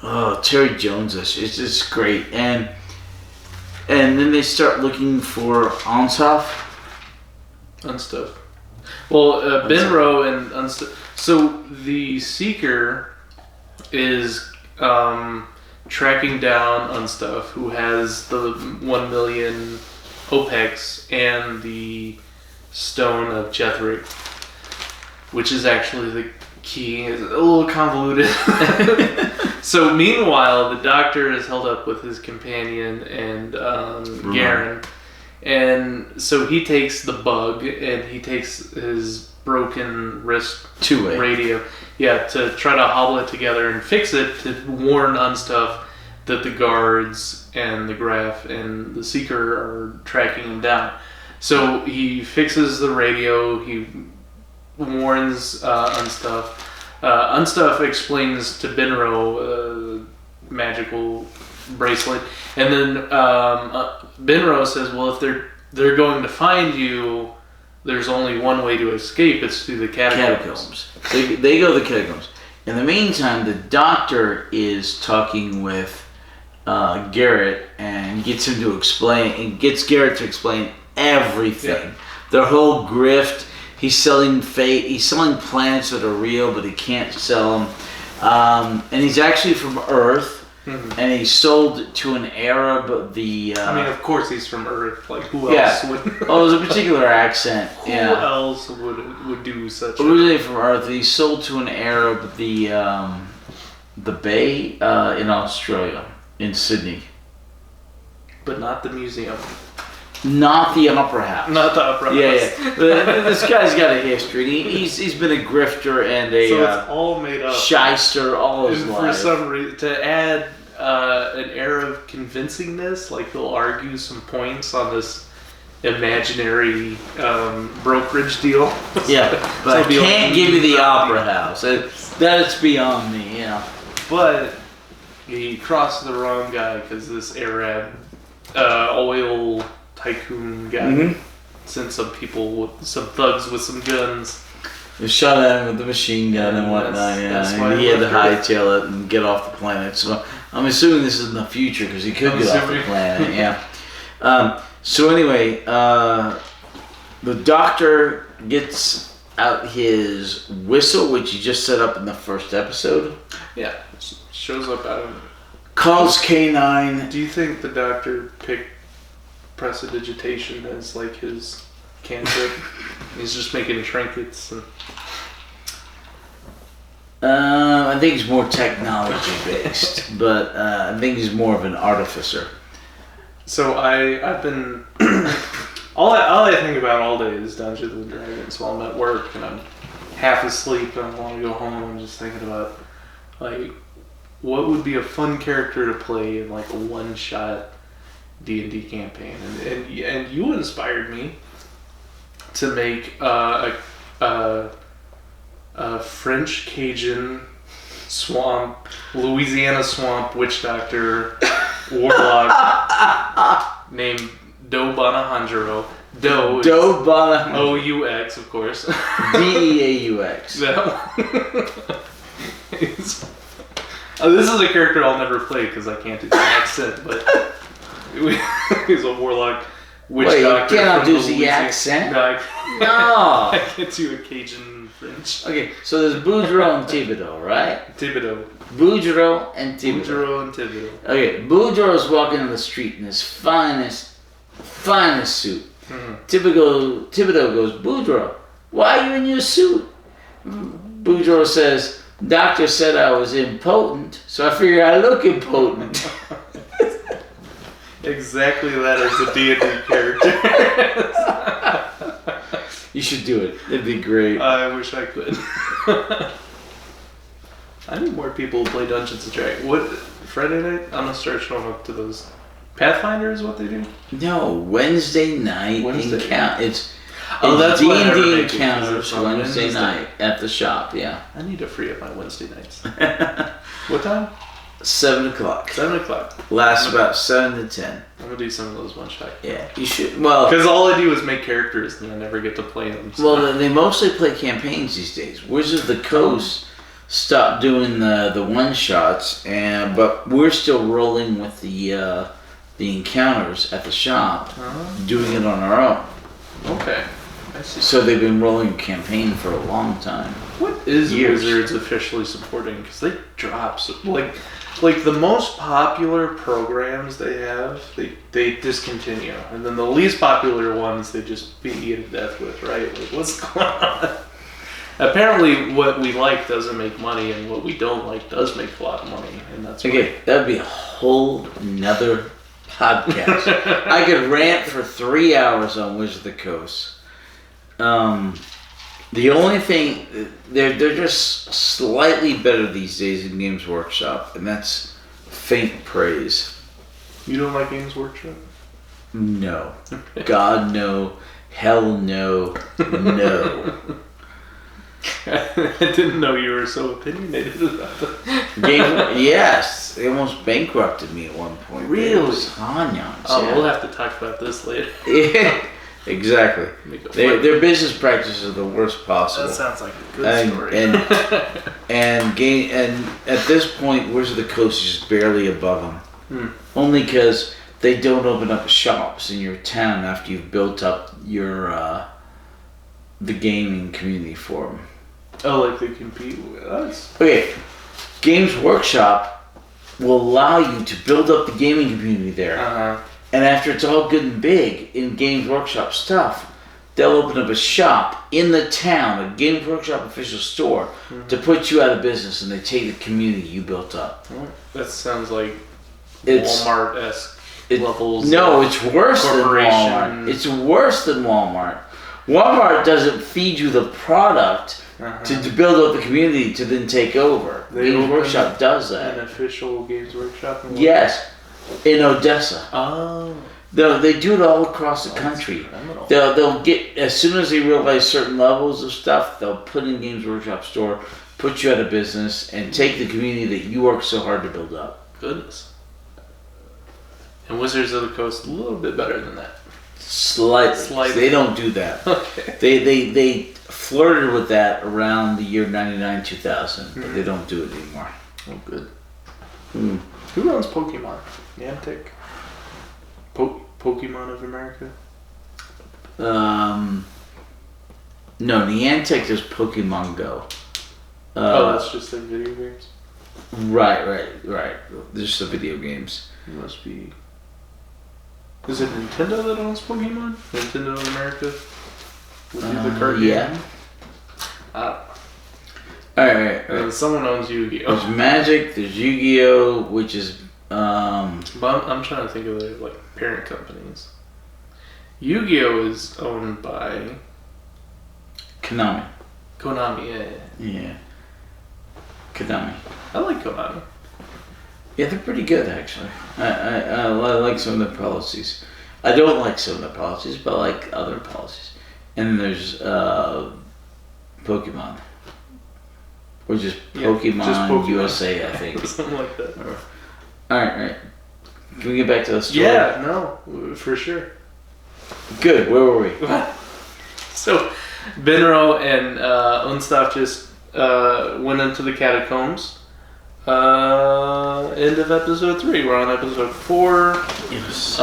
Oh, Terry Jones-ish. It's just great. And then they start looking for Unstuff. Well, Benro and Unstuff. So the Seeker is tracking down Unstuff, who has the 1 million OPEX and the Stone of Jethric, which is actually the key. It's a little convoluted. So meanwhile, the Doctor is held up with his companion and Garen, and so he takes the bug and he takes his broken wrist two-way radio, to try to hobble it together and fix it to warn Unstuff that the guards and the Graph and the Seeker are tracking him down. So he fixes the radio. He warns Unstuff. Unstuff explains to Benro magical bracelet, and then Benro says, "Well, if they're going to find you, there's only one way to escape. It's through the catacombs." So they go to the catacombs. In the meantime, the Doctor is talking with Garrett and gets Garrett to explain everything. Yeah. Their whole grift. He's selling fate. He's selling planets that are real, but he can't sell them. And he's actually from Earth, and he sold to an Arab. I mean, of course he's from Earth. Like, who else would? Oh, there's a particular accent. Who else would do such? Originally from Earth, he sold to an Arab the Bay in Australia, in Sydney, but not the museum. Not the Opera House. Not the Opera House. Yeah. This guy's got a history. He's been a grifter and a so it's all made up. Shyster all his life. For some reason, to add an air of convincingness, like he'll argue some points on this imaginary brokerage deal. Yeah, but I can't give you the Opera House. That's beyond me. Yeah. But he crossed the wrong guy because this Arab oil tycoon guy sent some thugs with some guns. They shot at him with the machine gun and whatnot. And he had to hightail it and get off the planet. So I'm assuming this is in the future because he could get off the planet. Yeah. So anyway, the Doctor gets out his whistle, which he just set up in the first episode. Yeah, shows up out of. Calls K9. Do you think the Doctor picked prestidigitation as like his cantrip? He's just making trinkets and. I think he's more technology based, but I think he's more of an artificer. So I've been all I think about all day is Dungeons and Dragons while I'm at work and I'm half asleep and I want to go home. I'm just thinking about like what would be a fun character to play in like a one-shot D&D campaign, and you inspired me to make a French Cajun swamp, Louisiana swamp witch doctor warlock named Do Bonahandro. Do Bonahandro. O-U-X, of course. D-E-A-U-X. That one. This is a character I'll never play because I can't do the accent, but he's a warlock witch doctor. You cannot from do the accent? No, No. I can't do a Cajun French. Okay, so there's Boudreaux and Thibodeau, right? Thibodeau. Boudreaux and Thibodeau. Boudreaux and Thibodeau. Okay, Boudreaux is walking in the street in his finest suit. Mm-hmm. Thibodeau goes, Boudreaux, why are you in your suit? Boudreaux says, doctor said I was impotent, so I figure I look impotent. Exactly that is the D&D character. You should do it. It'd be great. I wish I could. I need more people to play Dungeons and Dragons. What, Friday night? I'm gonna start showing up to those. Pathfinder is what they do? No, Wednesday night. It's that's D&D encounters Wednesday night at the shop, yeah. I need to free up my Wednesday nights. What time? 7 o'clock. 7 o'clock. Lasts about 7 to 10. I'm gonna do some of those one shot. Yeah, you should. Well, because all I do is make characters and I never get to play them. So. Well, they mostly play campaigns these days. Wizards of the Coast stopped doing the one shots, but we're still rolling with the encounters at the shop, doing it on our own. Okay, I see. So they've been rolling a campaign for a long time. What is Wizards officially supporting? Because they drop like the most popular programs they have, they discontinue, and then the least popular ones they just beat you to death with, right? Like, what's going on? Apparently, what we like doesn't make money, and what we don't like does make a lot of money, and that's okay. That'd be a whole nother podcast. I could rant for 3 hours on Wizards of the Coast. The only thing, they're just slightly better these days in Games Workshop, and that's faint praise. You don't like Games Workshop? No. God, no. Hell, no. No. I didn't know you were so opinionated about that. Yes. They almost bankrupted me at one point. Really? Hanyans, We'll have to talk about this later. Yeah. Exactly. Their business practices are the worst possible. That sounds like a good story. And at this point, Wizards of the Coast is just barely above them. Only because they don't open up shops in your town after you've built up your the gaming community for them. Oh, like they compete with us? Okay, Games Workshop will allow you to build up the gaming community there. And after it's all good and big in Games Workshop stuff, they'll open up a shop in the town, a Games Workshop official store, to put you out of business, and they take the community you built up. That sounds like Walmart-esque levels. No, it's worse than Walmart. It's worse than Walmart. Walmart doesn't feed you the product to build up the community to then take over. Games Workshop does that. An official Games Workshop? Yes. In Odessa. Oh. They do it all across the country. They'll get, as soon as they realize certain levels of stuff, they'll put in Games Workshop store, put you out of business, and take the community that you work so hard to build up. Goodness. And Wizards of the Coast a little bit better than that. Slightly. They don't do that. Okay. They flirted with that around the year 99, 2000, but they don't do it anymore. Oh, good. Who runs Pokemon? Niantic? Pokemon of America? No, Niantic does Pokemon Go. That's just their video games? Right. Just the video games. It must be... Is it Nintendo that owns Pokemon? Nintendo of America? Would be the card game? Yeah. Alright. Someone owns Yu-Gi-Oh! There's Magic, there's Yu-Gi-Oh!, which is But I'm trying to think of their like parent companies. Yu-Gi-Oh is owned by Konami. Konami. Yeah. Konami. I like Konami. Yeah, they're pretty good actually. I like some of the policies. I don't like some of the policies, but I like other policies. And then there's Pokemon. Or just Pokemon USA, I think. Something like that. Alright. Can we get back to the story? Yeah, no, for sure. Good, where were we? So, Benro and Unstaff just went into the catacombs. End of episode 3. We're on episode 4. Yes.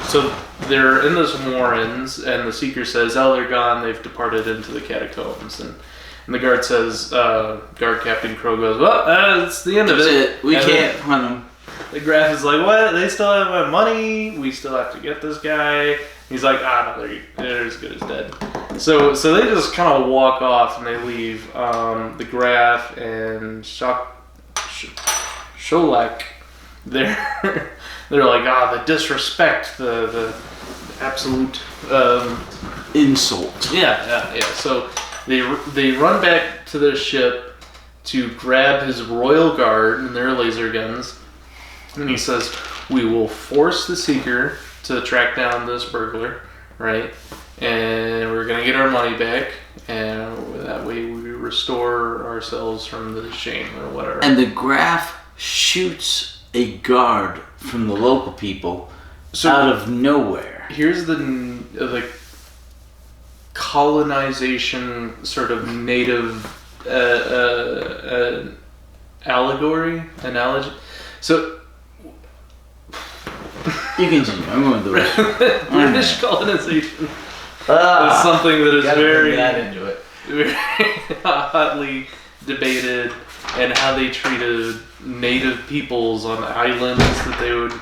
So they're in this Warrens, and the Seeker says, "Oh, they're gone. They've departed into the catacombs." And the guard says, Guard Captain Crow goes, "Well, that's the end of it. We can't hunt them." The Graf is like, "What? They still have my money. We still have to get this guy." He's like, no, they're as good as dead. So they just kind of walk off and they leave. The Graf and Sholak, they're like, the disrespect, the absolute insult. Yeah. So they run back to their ship to grab his royal guard and their laser guns, and he says, "We will force the Seeker to track down this burglar, right? And we're gonna get our money back, and that way we restore ourselves from the shame or whatever." And the Graf shoots a guard from the local people out of nowhere. Here's the colonization sort of native analogy. So you continue. I'm going to do it. British colonization is something that is very hotly debated, and how they treated native peoples on islands that they would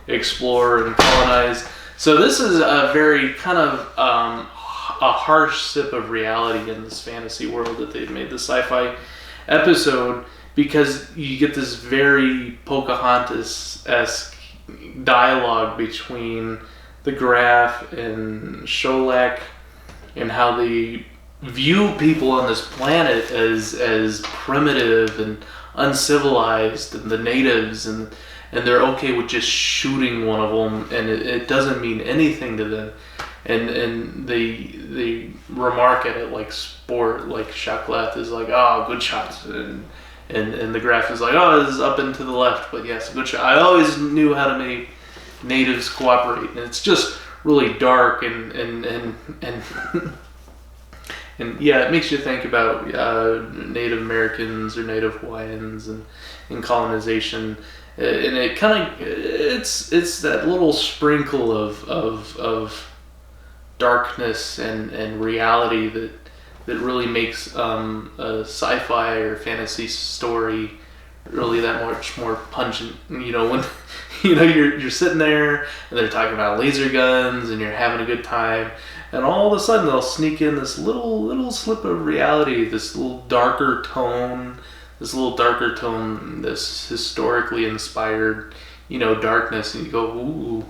explore and colonize. So this is a very kind of a harsh sip of reality in this fantasy world that they've made the sci-fi episode, because you get this very Pocahontas-esque dialogue between the Graf and Sholak, and how they view people on this planet as primitive and uncivilized, and the natives, and they're okay with just shooting one of them, and it doesn't mean anything to them, and they remark at it like sport, like Shaklat is like, good shots, and the Graf is like, this is up and to the left, but yes, good shot. I always knew how to make natives cooperate, and it's just really dark and and yeah, it makes you think about Native Americans or Native Hawaiians and colonization, and it kind of it's that little sprinkle of darkness and reality that really makes a sci-fi or fantasy story really that much more pungent. When you're sitting there and they're talking about laser guns and you're having a good time, and all of a sudden they'll sneak in this little slip of reality, this little darker tone, this historically inspired, darkness, and you go, ooh.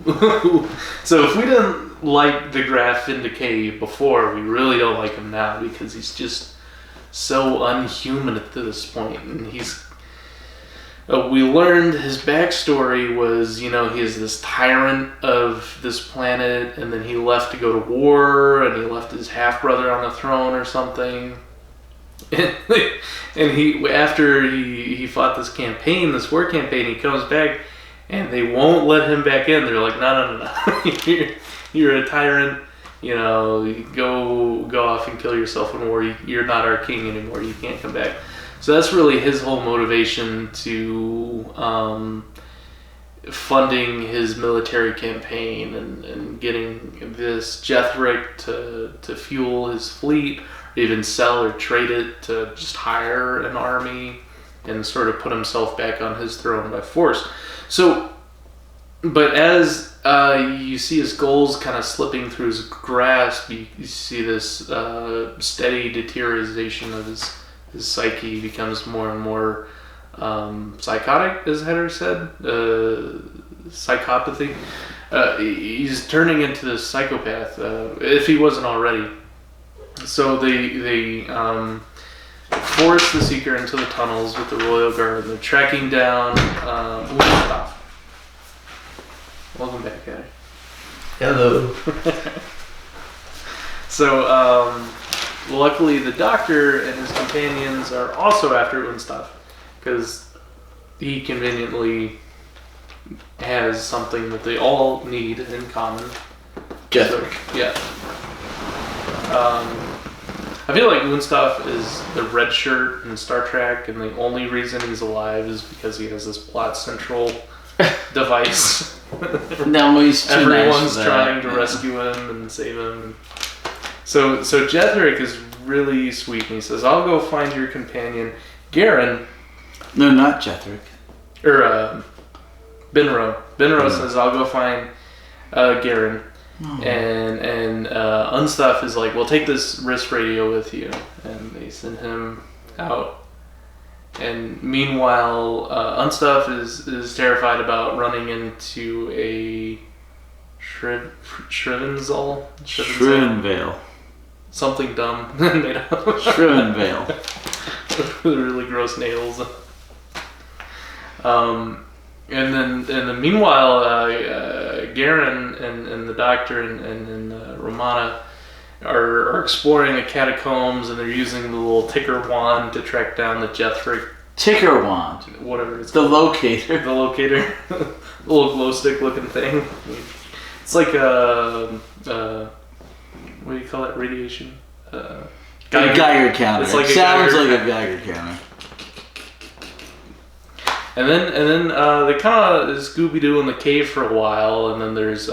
So if we didn't like the Graf in Decay before, we really don't like him now, because he's just so unhuman at this point. And we learned his backstory was, he is this tyrant of this planet, and then he left to go to war, and he left his half-brother on the throne or something. And after he fought this war campaign, he comes back, and they won't let him back in. They're like, no. You're a tyrant. Go off and kill yourself in war. You're not our king anymore. You can't come back. So that's really his whole motivation to funding his military campaign and getting this Jethric to fuel his fleet, or even sell or trade it to just hire an army and sort of put himself back on his throne by force. So, but as you see his goals kind of slipping through his grasp, you see this steady deterioration of his psyche. Becomes more and more psychotic, as Heather said, psychopathy. He's turning into this psychopath, if he wasn't already. So they force the Seeker into the tunnels with the Royal Guard. They're tracking down Woodstock. Welcome back, Heather. Hello. So, luckily the Doctor and his companions are also after Unstuff, because he conveniently has something that they all need in common. Jethrick. So, yeah. I feel like Unstuff is the red shirt in Star Trek, and the only reason he's alive is because he has this plot central device. No, he's too Everyone's nice trying to rescue him and save him. So Jethrick is really sweet, and he says, "I'll go find your companion, Garen." No, not Jethrick. Or Benro. Benro says, "I'll go find Garen." Oh. And Unstuff is like, "Well, take this wrist radio with you," and they send him out. And meanwhile, Unstuff is terrified about running into a Shrivenzel? Shrivenvale. Something dumb made up. Shrivenvale. With really gross nails. And then meanwhile, Garen and the Doctor and Romana are exploring the catacombs, and they're using the little ticker wand to track down the Jethrick. Ticker wand? Whatever it's called. The locator. The little glow stick looking thing. It's like a what do you call it? Radiation? Geiger counter. It's like sounds like a Geiger counter. And then they kind of Scooby-Doo in the cave for a while, and then there's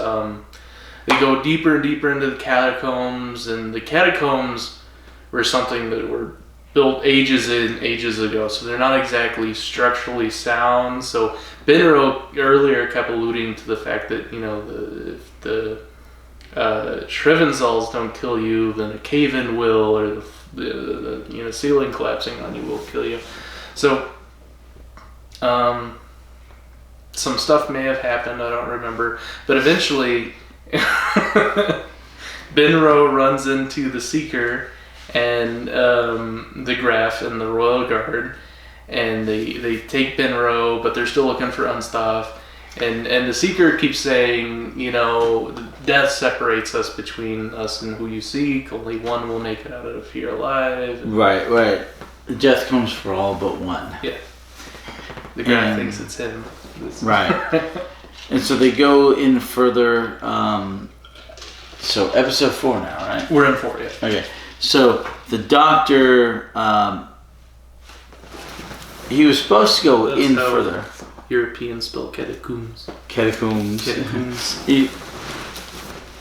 they go deeper and deeper into the catacombs, and the catacombs were something that were built ages ago, so they're not exactly structurally sound. So Benro earlier kept alluding to the fact that, you know, if the Shrivenzals don't kill you, then a cave-in will, or the ceiling collapsing on you will kill you. So some stuff may have happened, I don't remember, but eventually Benro runs into the Seeker and the Graf and the Royal Guard, and they take Benro, but they're still looking for Unstuff, and the Seeker keeps saying, you know, death separates us between us and who you seek, only one will make it out of here alive. Right. Death comes for all but one. Yeah. The Graf thinks it's him. Right. And so they go in further. So episode 4 now, right? We're in 4, yeah. Okay. So the Doctor, he was supposed to go in further. Europeans spell catacombs. Catacombs. He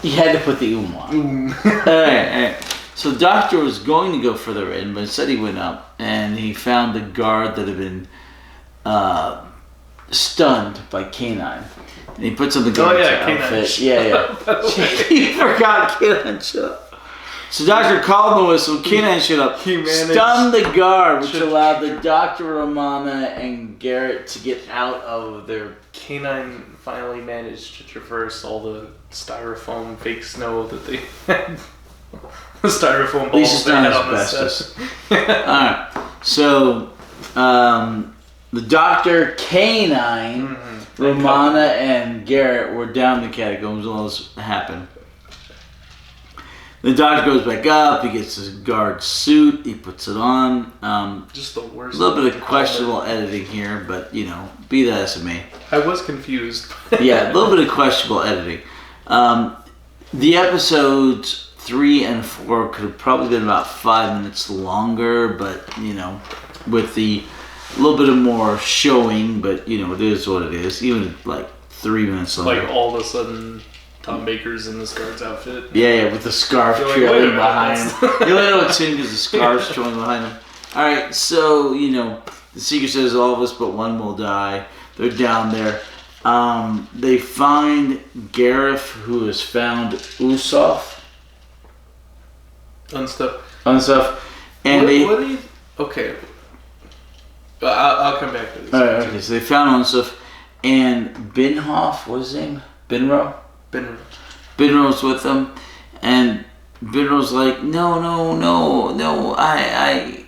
had to put the on. All right. So the Doctor was going to go further in, but instead he went up, and he found the guard that had been stunned by K9. And he puts on the guard's outfit. K9. Yeah. He forgot K9 shut up. So Doctor called the whistle, K9 shut up, stunned the guard, which allowed the Doctor, Romana, and Garrett to get out of their... K9 finally managed to traverse all the styrofoam fake snow that they had. The styrofoam balls they had on the set. Alright, so the Doctor, K9, Romana, and Garrett were down the catacombs when all this happened. The Doctor goes back up, he gets his guard suit, he puts it on. Just the worst. A little bit of questionable editing here, but, you know, be that as it may. I was confused. Yeah, a little bit of questionable editing. The episodes 3 and 4 could have probably been about 5 minutes longer, but, you know, with the little bit of more showing, but, you know, it is what it is. Even like 3 minutes longer. Like all of a sudden... Tom Baker's in this guard's outfit. Yeah, with the scarf trailing behind him. You only know it's him because the scarf's trailing behind him. Alright, so, you know, the Seeker says all of us but one will die. They're down there. They find Gareth, who has found Usoff. Unstuff. And what do you... Okay. But I'll come back to this. Alright, okay, so they found all this stuff. And Binhoff, what's his name? Binro? Binro's with them. And Binro's like, no, I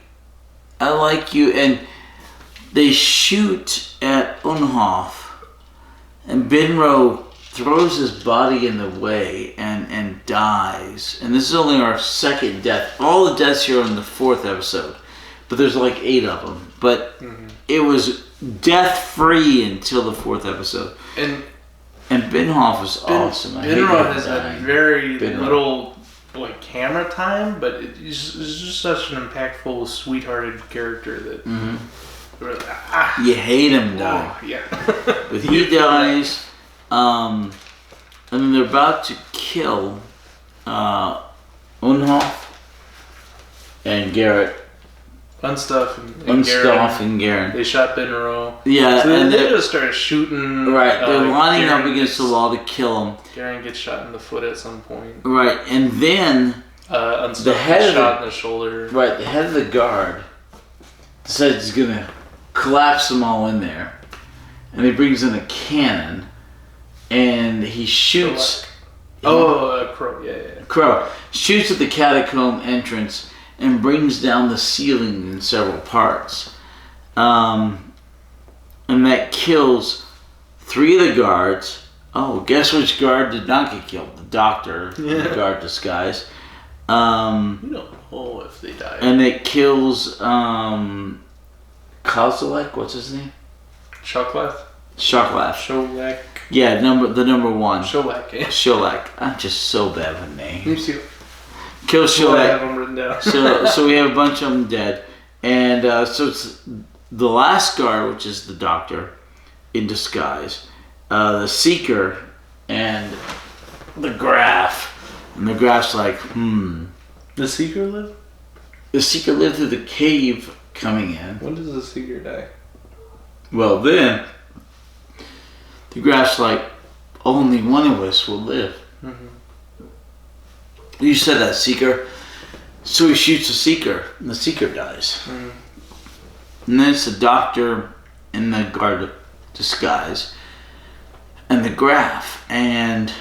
like you. And they shoot at Unhoff. And Binro throws his body in the way and dies. And this is only our second death. All the deaths here are in the 4th episode. But there's like 8 of them. But it was death-free until the 4th episode. And Binhoff was awesome. Binro has had very little like camera time, but it's just such an impactful, sweethearted character that you hate him die. Oh, yeah. But he dies, and then they're about to kill Unhoff and Garrett. Unstuff and Garen. They shot Binro. Yeah, so and they just started shooting. Right, they're lining Garen up against the wall to kill him. Garen gets shot in the foot at some point. Right, and then Unstuff the head gets shot in the shoulder. Right, the head of the guard decides he's gonna collapse them all in there, and he brings in a cannon, and he shoots. Crow, yeah. Crow shoots at the catacomb entrance and brings down the ceiling in several parts. And that kills 3 of the guards. Oh, guess which guard did not get killed? The doctor, the guard disguise. You don't know if they died. And it kills Kozilek, what's his name? Sholak. Yeah, the number 1. Sholak, yeah. Sholak. I'm just so bad with names. Me too. Kill Sholak. I have them written down. so we have a bunch of them dead. And so it's the last guard, which is the doctor in disguise, the Seeker, and the Graph. And the Graph's like, The Seeker live? The Seeker lived through the cave coming in. When does the Seeker die? Well, then, the Graph's like, only one of us will live. You said that, Seeker. So he shoots the Seeker, and the Seeker dies. And then it's the doctor in the guard disguise, and the Graph. And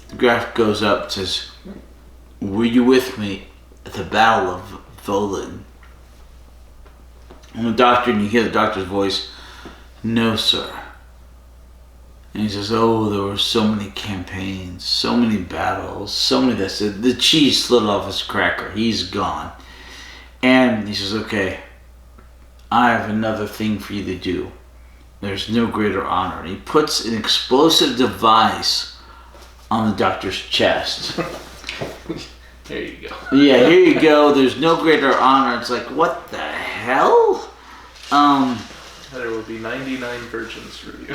the Graph goes up and says, were you with me at the Battle of Volin? And the doctor, and you hear the doctor's voice, no, sir. And he says, oh, there were so many campaigns, so many battles, so many this. The cheese slid off his cracker. He's gone. And he says, okay, I have another thing for you to do. There's no greater honor. And he puts an explosive device on the doctor's chest. There you go. Yeah, here you go. There's no greater honor. It's like, what the hell? There will be 99 virgins for you.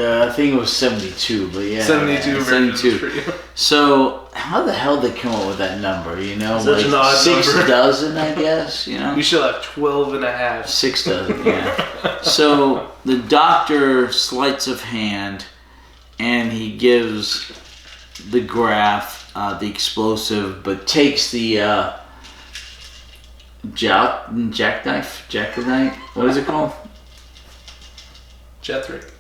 I think it was 72, but yeah. 72 virgins for you. So, how the hell did they come up with that number, you know? Such an odd 6 number. dozen, I guess, you know? You should have 12 and a half. 6 dozen, yeah. So, the doctor sleights of hand, and he gives the Graph the explosive, but takes the jackknife? What is it called? Jethrick.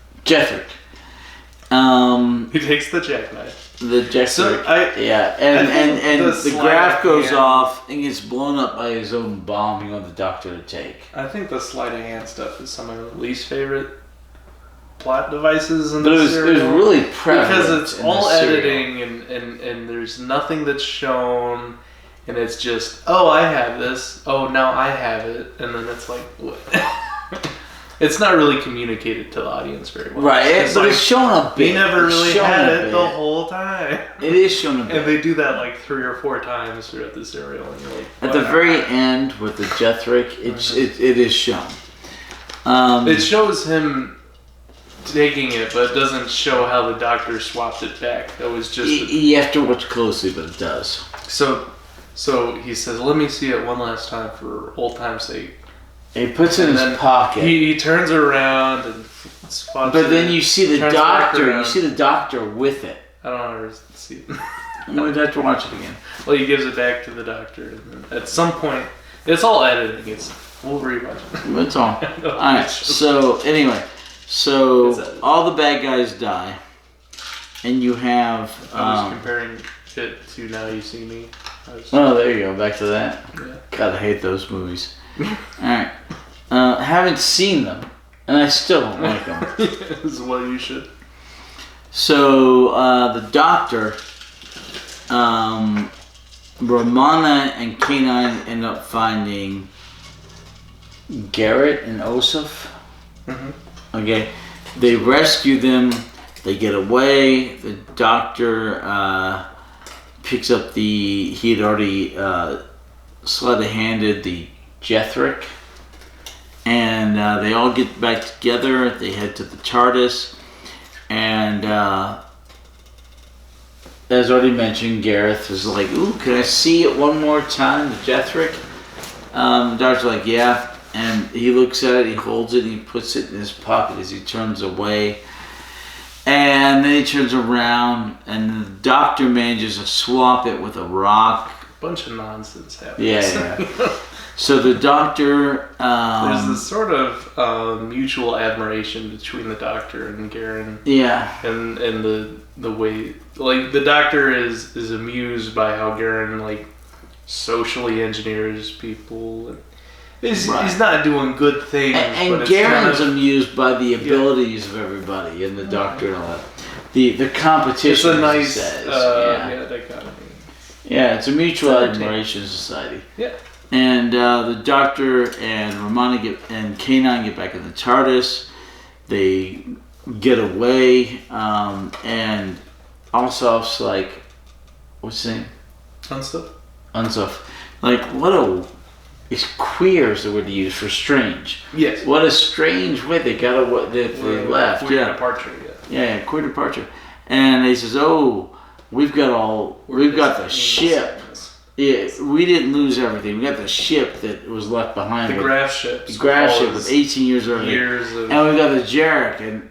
He takes the jackknife. The jackknife. So and the sleight Graph of goes hand- off and gets blown up by his own bomb you want the doctor to take. I think the sleight of hand stuff is some of my least favorite plot devices in But it the was serial. really prevalent because it's in all the serial. editing and there's nothing that's shown, and it's just, oh, I have this, oh, now I have it, and then it's like, what? It's not really communicated to the audience very well. Right, but it's shown a bit. We never really It's shown had a it bit. the whole time. It is shown a bit. And they do that like 3 or 4 times throughout the serial, and you're like, At the very end with the Jethrick, it is shown. It shows him taking it, but it doesn't show how the doctor swapped it back. That was just You have to watch closely, but it does. So he says, "Let me see it one last time for old time's sake." He puts it in his pocket. He turns around and spots But it, then you see the turns back doctor. You around. see the doctor with it. I don't ever see it. I'm gonna have to watch it again. Well, he gives it back to the doctor, and then at some point, it's all editing. We'll rewatch it. That's all. Alright, so anyway. So all the bad guys die. And you have... I was comparing it to Now You See Me. Oh, there you go. Back to that. Yeah. God, I hate those movies. Alright. Haven't seen them. And I still don't like them. As well you should. So, the doctor... Romana and K9 end up finding Garrett and Osif. Mm-hmm. Okay. They rescue them. They get away. The doctor picks up he had already sleight-handed the Jethric. And they all get back together. They head to the TARDIS. And as already mentioned, Gareth is like, ooh, can I see it one more time, the Jethric? The doctor's like, yeah. And he looks at it, he holds it, and he puts it in his pocket as he turns away. And then he turns around, and the doctor manages to swap it with a rock. Bunch of nonsense happens. Yeah. So the doctor... there's this sort of mutual admiration between the doctor and Garen. Yeah. And the way... Like, the doctor is amused by how Garen, like, socially engineers people. He's not doing good things. And Garen's amused by the abilities of everybody and the doctor and all that. The competition. It's a nice dichotomy. Yeah, it's a mutual admiration society. Yeah. And the doctor and Romana and K9 get back in the TARDIS. They get away, and Alsof's like, what's his name? Unstuff. Like, what a... It's queer is the word to use for strange. Yes. What a strange way they got they left. Queer departure, yeah. Yeah, queer departure. And he says, oh, we've got the ship. Yeah, we didn't lose everything. We got the ship that was left behind. The Graf ship. The Graf ship with 18 years of everything. And we got the Jarek, and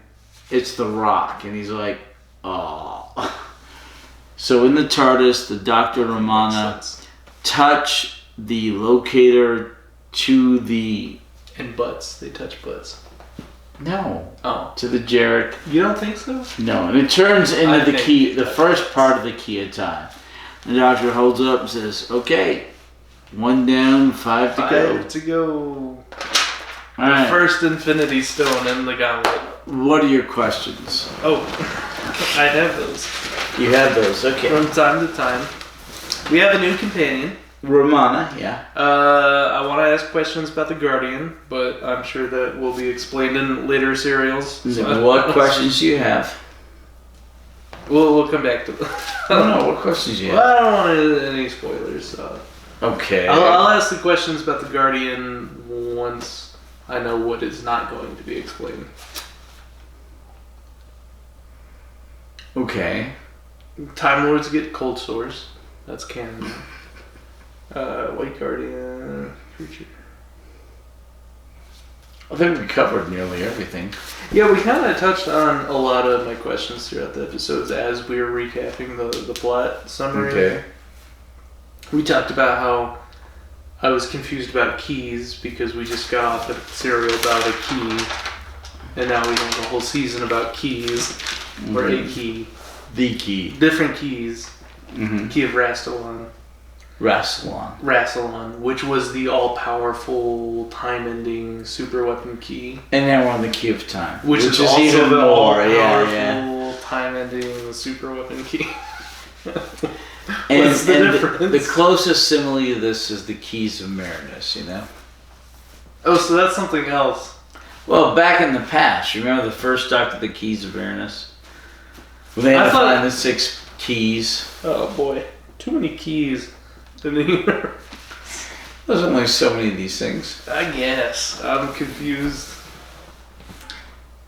it's the Rock. And he's like, oh. So in the TARDIS, the Doctor and Romana touch the locator to the... And butts. They touch butts. No. Oh. To the Jarek. You don't think so? No, and it turns into the key, the first part of the key of time. The doctor holds it up and says, okay, 1 down, 5 to go. 5 to go. All right. First Infinity Stone in the gauntlet. What are your questions? Oh, I have those. You have those, okay. From time to time. We have a new companion. Romana, yeah. I want to ask questions about the Guardian, but I'm sure that will be explained in later serials. What questions do you have? We'll come back to them. I don't know. What questions do you have? Well, I don't want any spoilers. So. Okay. I'll ask the questions about the Guardian once I know what is not going to be explained. Okay. Time Lords get cold sores. That's canon. White Guardian creature. I think we covered nearly everything. Yeah, we kind of touched on a lot of my questions throughout the episodes as we were recapping the plot summary. Okay. We talked about how I was confused about keys because we just got off a serial about a key, and now we have a whole season about keys, or a key. The key. Different keys. Mm-hmm. Key of Rastalon. Rastalon, which was the all-powerful, time-ending super weapon key. And then we're on the Key of Time. Which is also even the all-powerful, time-ending super weapon key. What's the difference? The closest simile to this is the Keys of Marinus, you know? Oh, so that's something else. Well, back in the past, you remember the first Doctor, the Keys of Marinus? When they had to find the 6 keys. Oh boy, too many keys in the universe. There's only so many of these things. I guess. I'm confused.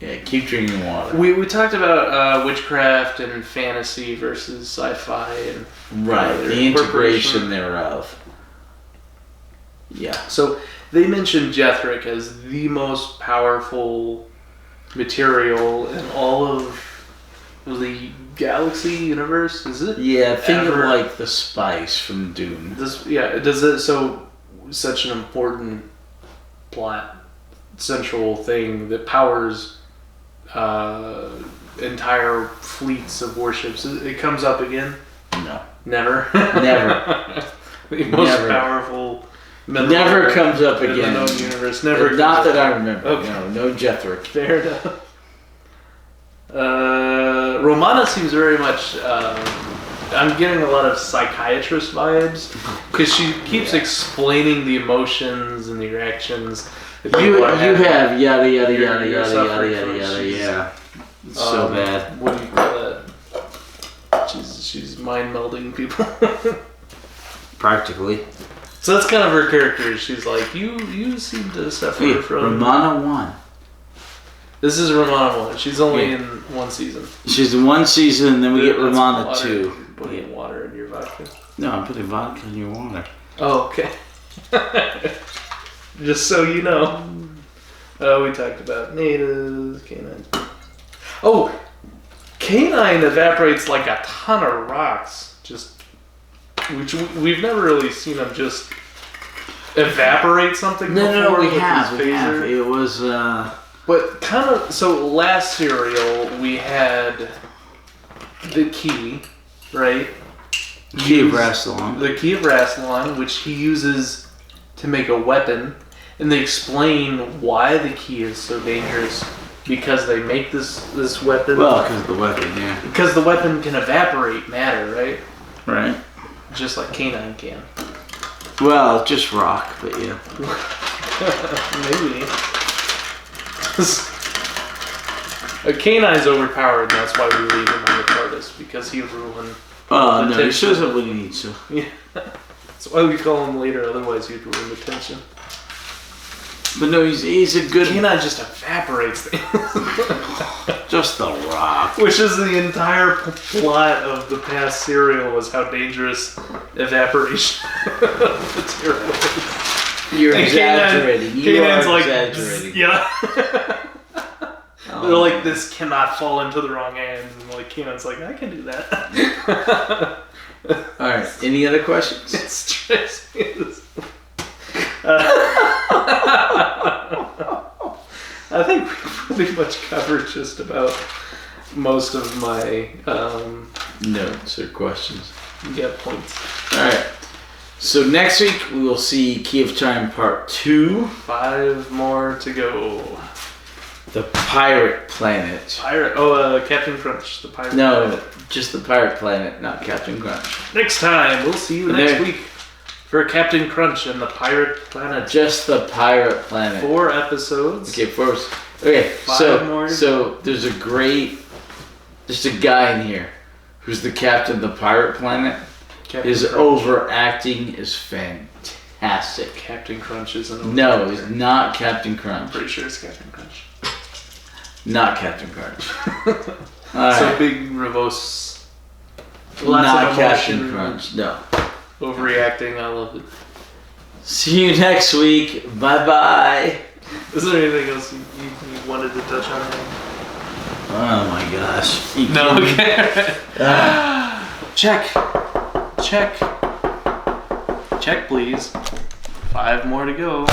Yeah, keep drinking water. We talked about witchcraft and fantasy versus sci-fi and the integration thereof. Yeah. So they mentioned Jethric as the most powerful material in all of the galaxy universe. Is it? Yeah, think of like the spice from Dune. Does it such an important plot central thing that powers entire fleets of warships. It comes up again? No. Never? Never. The most powerful mineral Never comes up in again. the known universe. Never. Not that I remember. Okay. No Jethric. Fair enough. Romana seems very much. I'm getting a lot of psychiatrist vibes because she keeps explaining the emotions and the reactions. You have yada yada You're yada yada suffering yada from it. yada. Yeah. It's so bad. What do you call that? She's mind melding people. Practically. So that's kind of her character. She's like, you seem to suffer from. Romana won. This is Romana 1. She's only in one season. She's in one season, and then we get That's Romana water. 2. Putting water in your vodka. No, I'm putting vodka in your water. Oh, okay. Just so you know. We talked about natives, canines. Oh, canine evaporates like a ton of rocks. Which we've never really seen him just evaporate something before. No, we with have. his phaser. It was, But kind of, so last serial we had the key, right? Key of Rassilon. The key of Rassilon, which he uses to make a weapon. And they explain why the key is so dangerous. Because they make this weapon. Well, because of the weapon, yeah. Because the weapon can evaporate matter, right? Right. Just like canine can. Well, just rock, but yeah. Maybe. A canine's overpowered, and that's why we leave him on the TARDIS, because he'll ruin. Oh, no, he shows up when he needs to. Yeah. That's why we call him later, otherwise he'd ruin the tension. But no, he's a good... Canine just evaporates things. Just the rock. Which is the entire plot of the past serial, was how dangerous evaporation of material is. You're And exaggerating. Canaan's like, exaggerating. yeah. Oh. They're like, this cannot fall into the wrong hands. And like, Canaan's like, I can do that. Alright, any other questions? It's true. I think we pretty much covered just about most of my Notes or questions. points. Alright. So next week we will see Key of Time Part 2. 5 more to go. The Pirate Planet. Captain Crunch, the pirate. No, planet. just the Pirate Planet, not Captain Crunch. Next time, we'll see you next week for Captain Crunch and the Pirate Planet. Just the Pirate Planet. 4 episodes. Okay, first. Okay, 5 more. So there's a guy in here who's the captain of the Pirate Planet. His overacting is fantastic. Captain Crunch isn't over. No, it's not Captain Crunch. I'm pretty sure it's Captain Crunch. Not Captain Crunch. So Alright. big Ribos. Not of Captain emotion, Crunch. No. Overreacting. I love it. See you next week. Bye bye. Is there anything else you wanted to touch on? Oh my gosh. No. Okay. Check. Check, please. 5 more to go.